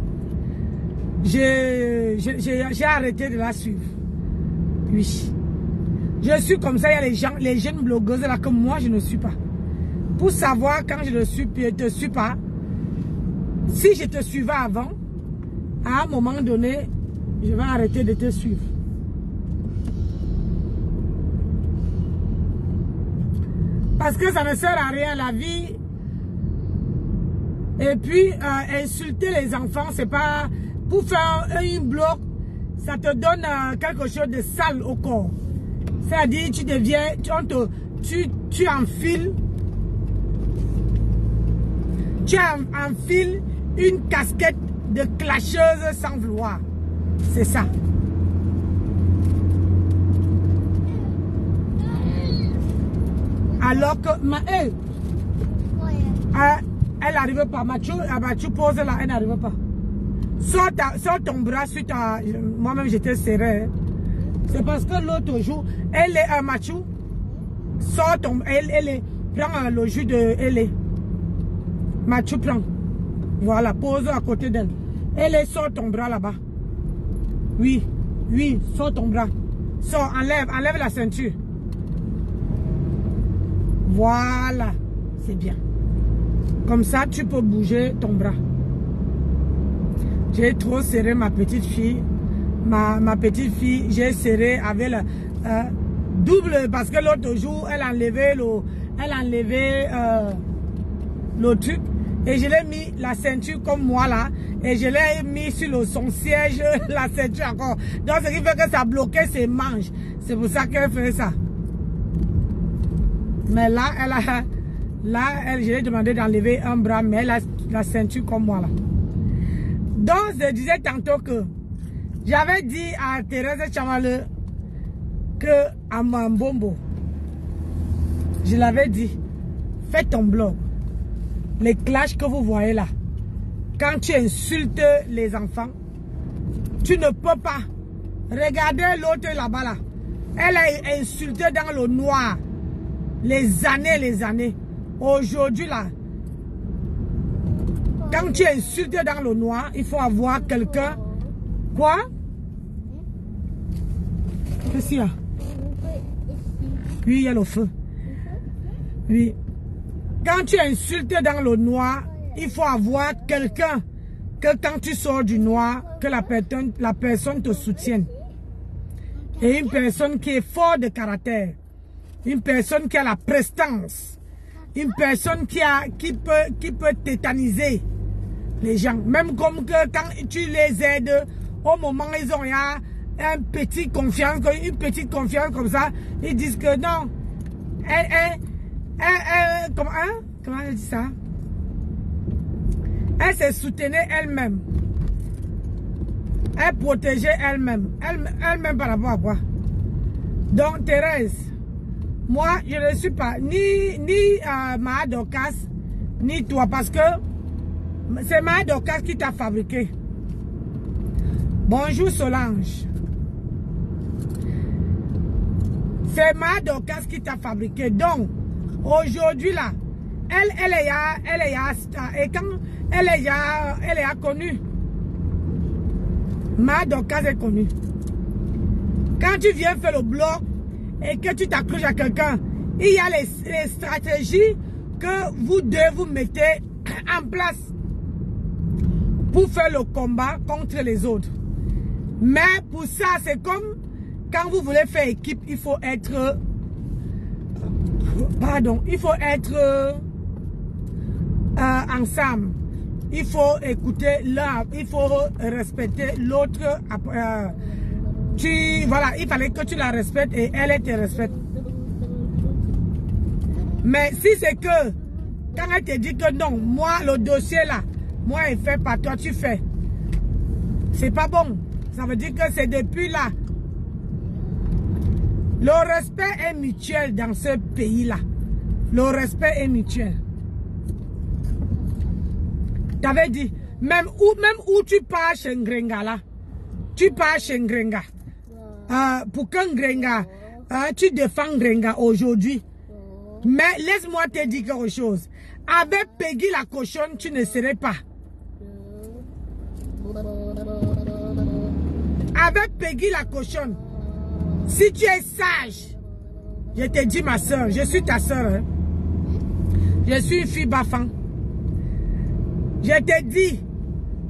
j'ai arrêté de la suivre. Oui. Je suis comme ça, il y a les jeunes blogueuses là que moi je ne suis pas. Pour savoir quand je ne te suis pas, si je te suivais avant, à un moment donné, je vais arrêter de te suivre. Parce que ça ne sert à rien, la vie. Et puis, insulter les enfants, c'est pas... Pour faire une blog, ça te donne quelque chose de sale au corps. C'est-à-dire, tu deviens... Tu enfiles... Tu enfiles une casquette de clasheuse sans vouloir. C'est ça. Alors que elle n'arrive pas. Mathieu pose là, elle n'arrive pas. Sors ton bras sur ta... Moi-même j'étais serré. C'est parce que l'autre jour, elle est Mathieu. Sors ton... Prends le jus de... Mathieu prend. Voilà, pose à côté d'elle. Sort ton bras là-bas. Oui, sors ton bras. Sors, enlève la ceinture. Voilà, c'est bien. Comme ça, tu peux bouger ton bras. J'ai trop serré ma petite fille. Ma petite fille, j'ai serré avec le double, parce que l'autre jour, elle a enlevé le truc. Et je l'ai mis la ceinture comme moi là. Et je l'ai mis sur son siège, la ceinture encore. Donc ce qui fait que ça bloquait ses manches. C'est pour ça qu'elle fait ça. Mais là, je lui ai demandé d'enlever un bras, mais elle a la ceinture comme moi là. Donc je disais tantôt que j'avais dit à Thérèse Chamale que à Mambombo, je l'avais dit, fais ton blog. Les clashs que vous voyez là, quand tu insultes les enfants, tu ne peux pas. Regardez l'autre là-bas là. Elle a insulté dans le noir. les années. Aujourd'hui là, quand tu es insulté dans le noir, il faut avoir quelqu'un. Quoi? Qu'est-ce qu'il y a? Oui, il y a le feu. Oui. Quand tu es insulté dans le noir, il faut avoir quelqu'un que quand tu sors du noir, que la personne te soutienne. Et une personne qui est forte de caractère. Une personne qui a la prestance. Une personne qui peut tétaniser les gens. Même comme que quand tu les aides, au moment où ils ont une petite confiance comme ça, ils disent que non. Comment elle dit ça? Elle se soutenait elle-même. Elle protégeait elle-même. Elle-même par rapport à quoi? Donc Thérèse, moi je ne suis pas ni Maha Dorcas, ni toi, parce que c'est Maha Dorcas qui t'a fabriqué. Bonjour Solange. C'est Maha Dorcas qui t'a fabriqué. Donc, aujourd'hui là, elle est et quand elle est connue. Maha Dorcas est connue. Quand tu viens faire le blog et que tu t'accroches à quelqu'un, il y a les stratégies que vous deux vous mettez en place pour faire le combat contre les autres. Mais pour ça, c'est comme quand vous voulez faire équipe, il faut être... Pardon, il faut être ensemble. Il faut écouter l'un, il faut respecter l'autre. Voilà, il fallait que tu la respectes et elle te respecte. Mais si c'est que, quand elle te dit que non, moi, le dossier là, moi, il fait pas, toi, tu fais. C'est pas bon. Ça veut dire que c'est depuis là. Le respect est mutuel dans ce pays-là. Le respect est mutuel. T'avais dit, même où tu pars chez Ngrenga là, tu pars chez Ngrenga. Pour que Ngrenga, tu défends Ngrenga aujourd'hui. Mais laisse-moi te dire quelque chose. Avec Peggy la cochonne, tu ne serais pas. Avec Peggy la cochonne, si tu es sage, je te dis ma soeur, je suis ta soeur. Hein? Je suis une fille Bafang. Je te dis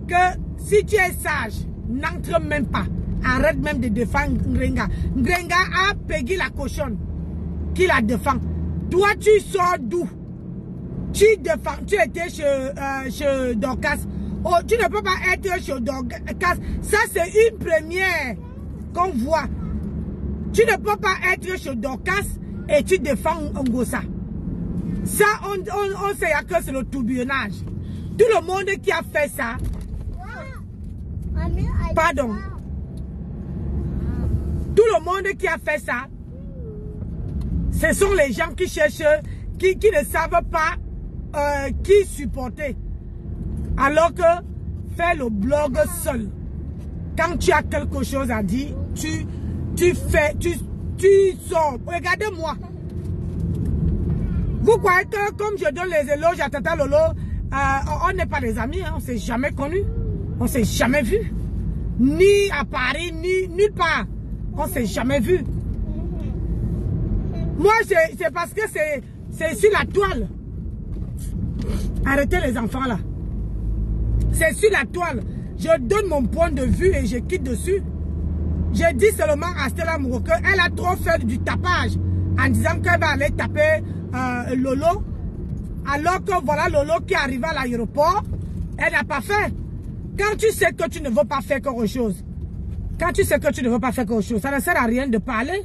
que si tu es sage, n'entre même pas. Arrête même de défendre Ngrenga. Ngrenga a Peggy la cochonne qui la défend. Toi, tu sors d'où? Tu défends, tu étais chez Dorcas. Oh, tu ne peux pas être chez Dorcas. Ça, c'est une première qu'on voit. Tu ne peux pas être chez Dorcas et tu défends Ngosa. Ça, on sait que c'est le tourbillonnage. Tout le monde qui a fait ça. Pardon. Tout le monde qui a fait ça, ce sont les gens qui cherchent, qui ne savent pas qui supporter. Alors que faire le blog seul, quand tu as quelque chose à dire, tu sors. Regardez-moi. Vous croyez que comme je donne les éloges à Tata Lolo, on n'est pas des amis, hein, on ne s'est jamais connus, on ne s'est jamais vus. Ni à Paris, ni nulle part. On ne s'est jamais vus. Moi, c'est parce que c'est sur la toile. Arrêtez les enfants là. C'est sur la toile. Je donne mon point de vue et je quitte dessus. J'ai dit seulement à Stella Mouro qu'elle a trop fait du tapage en disant qu'elle va aller taper Lolo. Alors que voilà Lolo qui est arrivé à l'aéroport, elle n'a pas fait. Quand tu sais que tu ne veux pas faire quelque chose, quand tu sais que tu ne veux pas faire quelque chose, ça ne sert à rien de parler.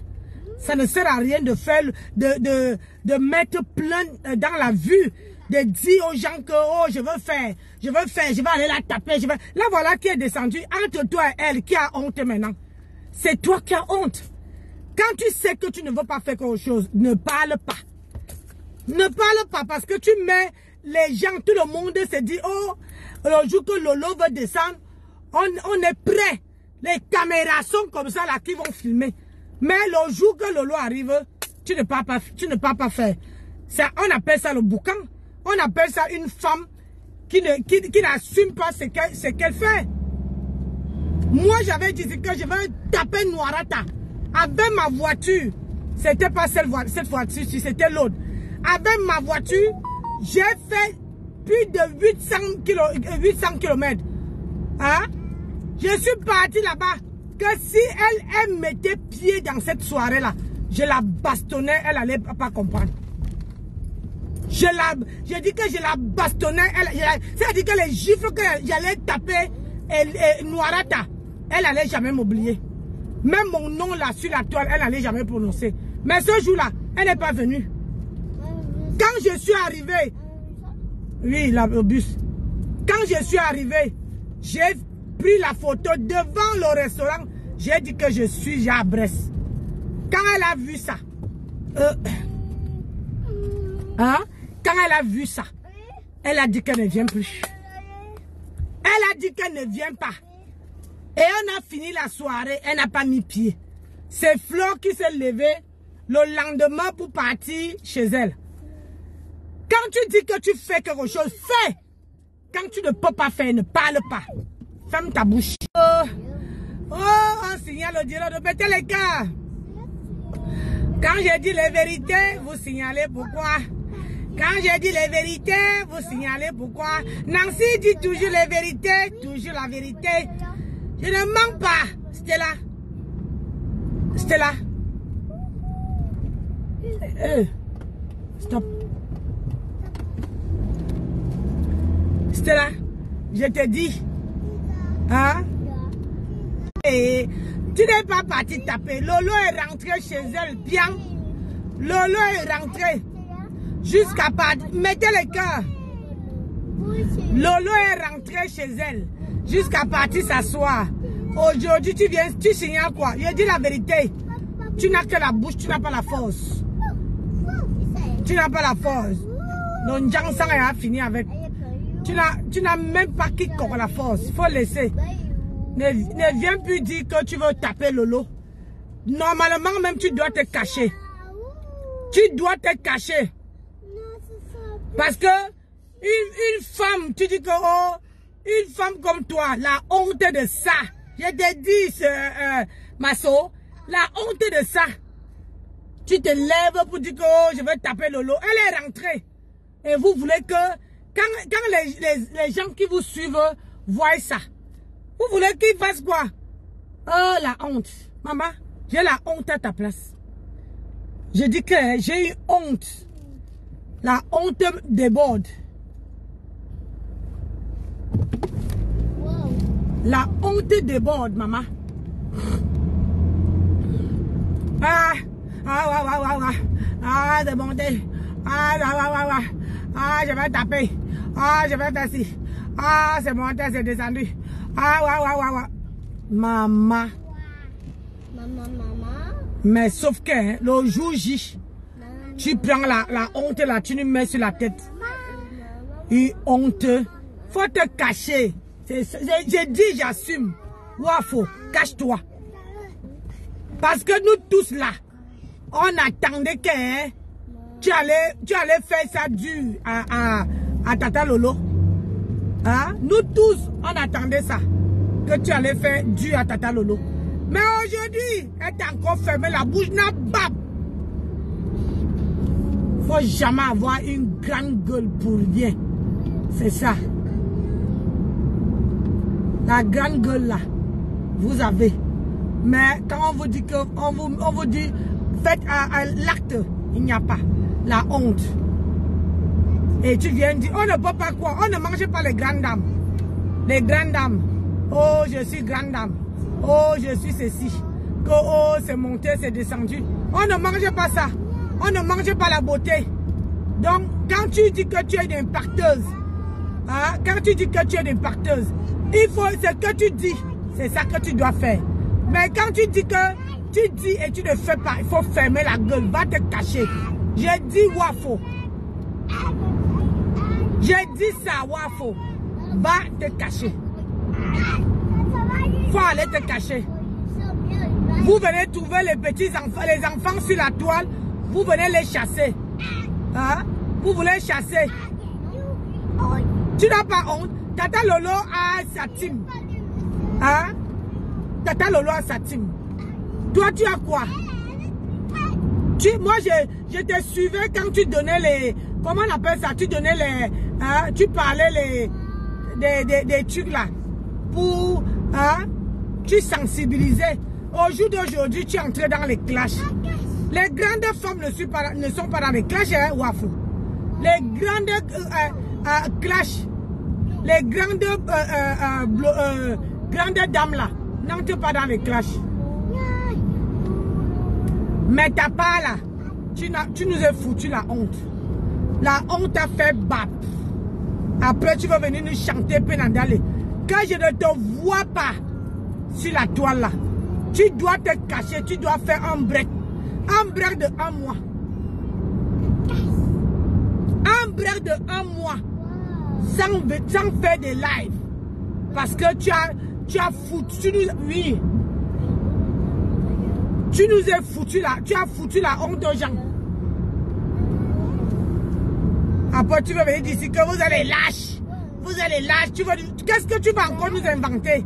Ça ne sert à rien de faire, de mettre plein dans la vue, de dire aux gens que oh je veux faire, je vais aller la taper, Là voilà qui est descendu entre toi et elle qui a honte maintenant. C'est toi qui as honte. Quand tu sais que tu ne veux pas faire quelque chose, ne parle pas. Ne parle pas parce que tu mets les gens, tout le monde se dit oh le jour que Lolo veut descendre, on est prêt. Les caméras sont comme ça là qui vont filmer. Mais le jour que Lolo arrive, tu ne peux pas faire. Ça, on appelle ça le boucan. On appelle ça une femme qui n'assume pas ce qu'elle fait. Moi, j'avais dit que je vais taper Noirata. Avec ma voiture, c'était pas cette voiture, c'était l'autre. Avec ma voiture, j'ai fait plus de 800 km. Hein? Je suis parti là-bas. Que si elle mettait pied dans cette soirée-là, je la bastonnais, elle allait pas comprendre. Je dis que je la bastonnais, c'est-à-dire que les gifles que j'allais taper Noirata, elle allait jamais m'oublier. Même mon nom là sur la toile, elle n'allait jamais prononcer. Mais ce jour-là, elle n'est pas venue. Quand je suis arrivé, oui, le bus. Quand je suis arrivé, j'ai pris la photo devant le restaurant. J'ai dit que je suis à Brest. Quand elle a vu ça, quand elle a vu ça, elle a dit qu'elle ne vient plus. Elle a dit qu'elle ne vient pas. Et on a fini la soirée, elle n'a pas mis pied. C'est Flo qui s'est levé le lendemain pour partir chez elle. Quand tu dis que tu fais quelque chose, fais. Quand tu ne peux pas faire, ne parle pas. Ferme ta bouche. On signale au dialogue de péter les cas. Quand j'ai dit les vérités, vous signalez pourquoi. Quand j'ai dit les vérités, vous signalez pourquoi. Nancy dit toujours les vérités, toujours la vérité. Je ne mens pas. Stella. Stella. Stop. Stella, je te dis. Hein? Et tu n'es pas parti taper. Lolo est rentré chez elle bien. Lolo est rentré. Jusqu'à partir. Mettez le cœur. Lolo est rentré chez elle. Jusqu'à partir s'asseoir. Aujourd'hui, tu viens, tu signales quoi? Je dis la vérité. Tu n'as que la bouche, tu n'as pas la force. Tu n'as pas la force. Donc, Jansang a fini avec. Tu n'as même pas quiconque la force. Il faut laisser. Ne viens plus dire que tu veux taper Lolo. Normalement, même tu dois te cacher. Tu dois te cacher. Parce que une femme, tu dis que oh, une femme comme toi, la honte de ça. Je te dis, Masso, la honte de ça. Tu te lèves pour dire que oh, je vais taper Lolo. Elle est rentrée. Et vous voulez que, quand les gens qui vous suivent voient ça, vous voulez qu'ils fassent quoi? Oh, la honte. Maman, j'ai la honte à ta place. Je dis que j'ai eu honte. La honte déborde. La honte déborde, maman. Débordé. Je vais taper. Je vais faire ci. C'est monté, c'est descendu. Maman. Mais sauf que hein, le jour J, tu prends la honte là, tu nous mets sur la tête. Une honte. Faut te cacher. J'ai dit, j'assume. Wafo, cache-toi. Parce que nous tous là, on attendait que hein, tu allais faire ça dû à Tata Lolo. Hein? Nous tous, on attendait ça. Que tu allais faire dû à Tata Lolo. Mais aujourd'hui, elle t'a encore fermé la bouche. N'a pas. Faut jamais avoir une grande gueule pour rien. C'est ça. La grande gueule là, vous avez. Mais quand on vous dit que, on vous dit, faites l'acte, il n'y a pas. La honte. Et tu viens dire, on ne peut pas quoi? On ne mange pas les grandes dames. Les grandes dames. Oh, je suis grande dame. Oh, je suis ceci. Que, oh, c'est monté, c'est descendu. On ne mange pas ça. On ne mange pas la beauté. Donc, quand tu dis que tu es une impacteuse, hein, quand tu dis que tu es une impacteuse, il faut, ce que tu dis, c'est ça que tu dois faire. Mais quand tu dis que tu dis et tu ne fais pas, il faut fermer la gueule, va te cacher. J'ai dit Wafo. J'ai dit ça, Wafo. Va te cacher. Faut aller te cacher. Vous venez trouver les petits enfants, les enfants sur la toile. Vous venez les chasser. Hein? Vous voulez chasser. Tu n'as pas honte. Tata Lolo a sa team. Hein? Tata Lolo a sa team. Toi, tu as quoi? Moi, je te suivais quand tu donnais les... Comment on appelle ça? Tu donnais les... Hein? Tu parlais des trucs là. Pour... Hein? Tu sensibilisais. Au jour d'aujourd'hui, tu es entré dans les clashs. Les grandes femmes ne sont pas dans les clashs, hein, Wafou. Les grandes clashs, les grandes dames là, n'entrent pas dans les clashs. Mais ta part là, tu nous as foutu la honte. La honte a fait battre. Après, tu vas venir nous chanter Penandale. Quand je ne te vois pas sur la toile là, tu dois te cacher, tu dois faire un break. Un break de 1 mois. Un break de 1 mois. Sans faire des lives. Parce que tu as foutu. Oui. Tu nous as foutu là. Tu as foutu la honte aux gens. Après tu vas venir d'ici que vous allez lâcher. Vous allez lâcher. Qu'est-ce que tu vas encore nous inventer?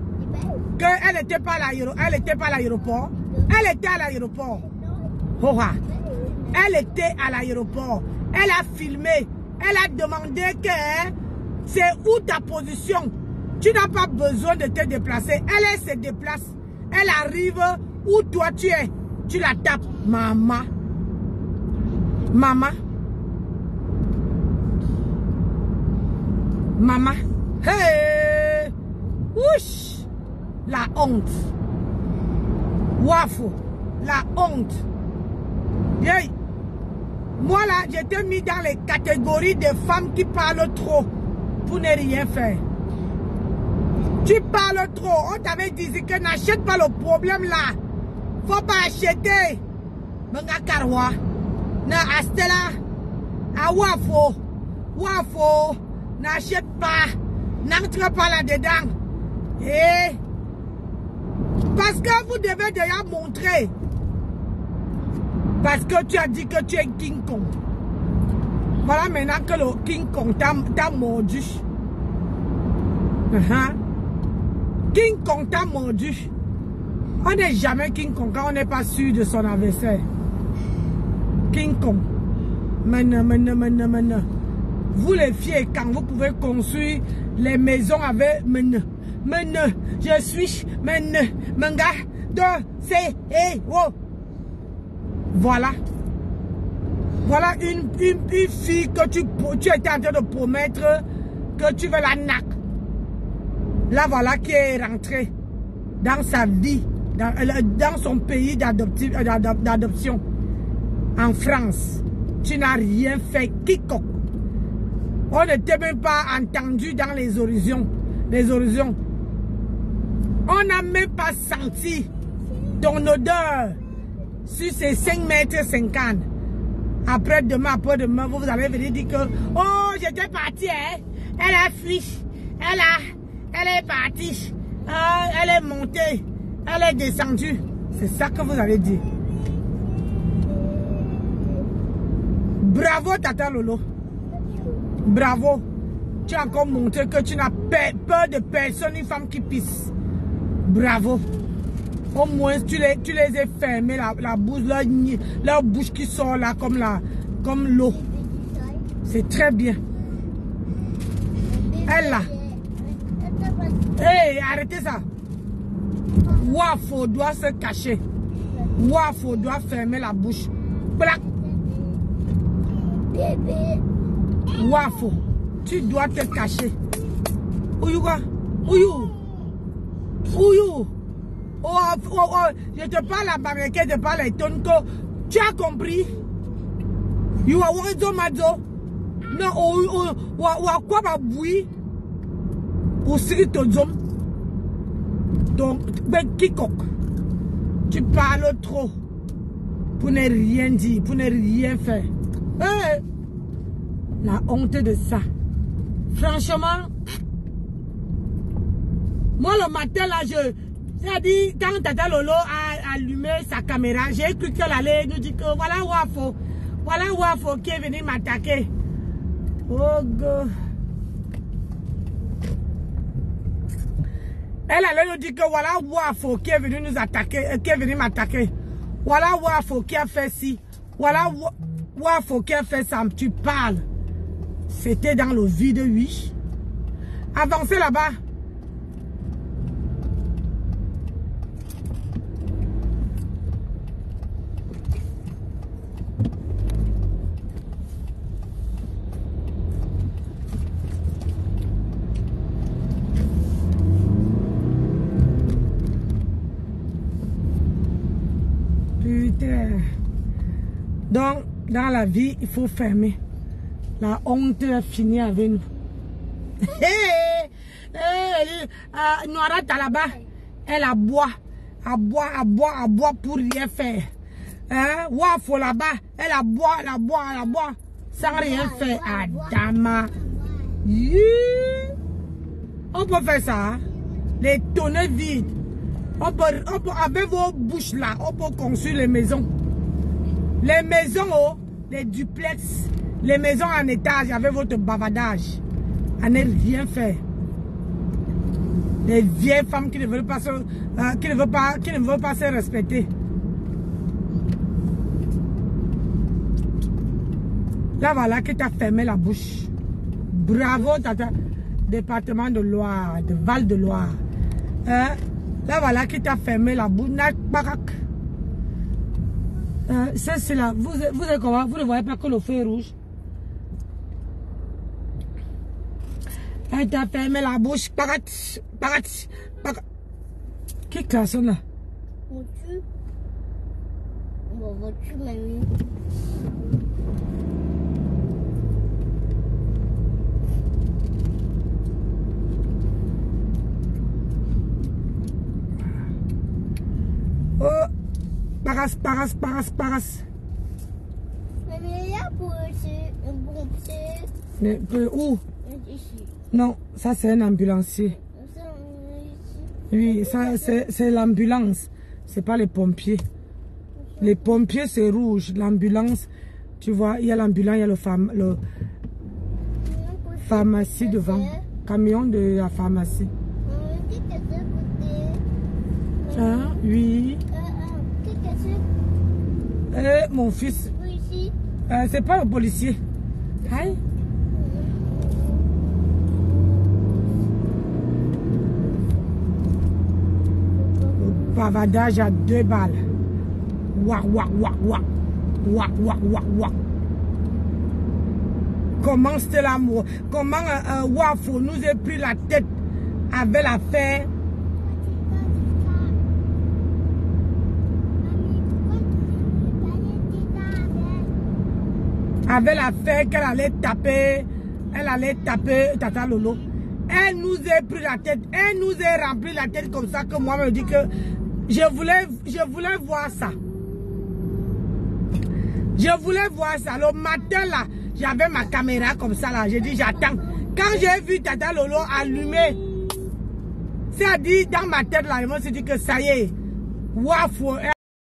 Qu'elle n'était pas à l'aéroport. Elle était à l'aéroport. Elle était à l'aéroport. Elle a filmé. Elle a demandé que c'est où ta position. Tu n'as pas besoin de te déplacer. Elle se déplace. Elle arrive où toi tu es. Tu la tapes. Maman. Maman. Maman. Hey. Ouch. La honte. Wafou. La honte. Hey. Moi là, j'étais mis dans les catégories de femmes qui parlent trop pour ne rien faire. Tu parles trop. On t'avait dit que n'achète pas le problème là. Faut pas acheter. Benga karwa. Na astela. A wafo. Wafo. N'achète pas. N'entre pas là-dedans. Et parce que vous devez déjà montrer. Parce que tu as dit que tu es King Kong. Voilà maintenant que le King Kong t'a mordu. King Kong t'a mordu. On n'est jamais King Kong quand on n'est pas sûr de son adversaire. King Kong. Maintenant. Vous les filles, quand vous pouvez construire les maisons avec maintenant, je suis manga de c'est et oh. Voilà. Voilà une fille que tu étais en train de promettre que tu veux la nac. Là voilà qui est rentrée dans sa vie, dans son pays d'adoption. En France, tu n'as rien fait, quiconque. On ne t'a même pas entendu dans les horizons. On n'a même pas senti ton odeur sur ces 5,50 m. Après-demain, vous allez venir dire que oh, j'étais partie, hein? Elle a fui, elle est partie, elle est montée, elle est descendue. C'est ça que vous allez dire. Bravo, Tata Lolo. Bravo. Tu as encore montré que tu n'as peur de personne, une femme qui pisse. Bravo. Au moins, tu les as fermés, la bouche, leur bouche qui sort là comme l'eau. C'est très bien. Elle là. Hey, arrêtez ça. Wafo doit se cacher. Wafo doit fermer la bouche. Black. Wafo, tu dois te cacher. Ouyouga. Ouyou. Oh, je te parle à Bameke, je te parle à Tonko. Tu as compris? You are one mazo. Non, ou quoi va bouillir? Ou si ton zom. Donc, quiconque. Tu parles trop. Pour ne rien dire, pour ne rien faire. Hey, la honte de ça. Franchement, moi le matin là, c'est-à-dire quand Tata Lolo a allumé sa caméra, j'ai cru qu'elle allait nous dire que voilà Wafo. Voilà Wafo qui est venu m'attaquer. Oh God. Elle allait nous dire que voilà Wafo qui est venu nous attaquer, qui est venu m'attaquer. Voilà Wafo qui a fait ci. Voilà Wafo qui a fait ça. Tu parles. C'était dans le vide, oui. Avancez là-bas. Putain. Donc, dans la vie, il faut fermer. La honte est finie avec nous. Noirate là-bas, elle aboie pour rien faire. Hein? Wafo là-bas, elle aboie, sans rien faire. Adama. On peut faire ça. Hein? Les tonneaux vides. On peut, avec vos bouches là, on peut construire les maisons. Les maisons, oh, les duplex, les maisons en étage avec votre bavardage. À ne rien faire. Les vieilles femmes qui ne veulent pas se, qui ne veulent pas se respecter. Là voilà qui t'a fermé la bouche. Bravo tata. Département de Loire, de Val de Loire. Là voilà qui t'a fermé la bouche. Ça c'est là. Vous êtes comment? Vous ne voyez pas que le feu est rouge? Elle t'a fermé la bouche. Qui klaxonne là? Voiture, mamie. Oh, paras. Mais il y a pour un pompier. Où? Ici. Non, ça c'est un ambulancier. Oui, ça c'est l'ambulance. C'est pas les pompiers. Les pompiers c'est rouge. L'ambulance, tu vois, il y a l'ambulance, il y a le pharmacie devant. Camion de la pharmacie. Ah, oui. Mon fils. C'est pas le policier. Aïe. Bavardage à 2 balles. Ouah. Comment c'était l'amour? Comment Wafo nous a pris la tête avec l'affaire? Avec l'affaire qu'elle allait taper Tata Lolo. Elle nous a pris la tête, elle nous a rempli la tête comme ça que moi me dit que je voulais voir ça. Je voulais voir ça. Le matin là, j'avais ma caméra comme ça là. J'ai dit j'attends. Quand j'ai vu Tata Lolo allumer, c'est-à-dire dans ma tête là, je me suis dit que ça y est, Wafo.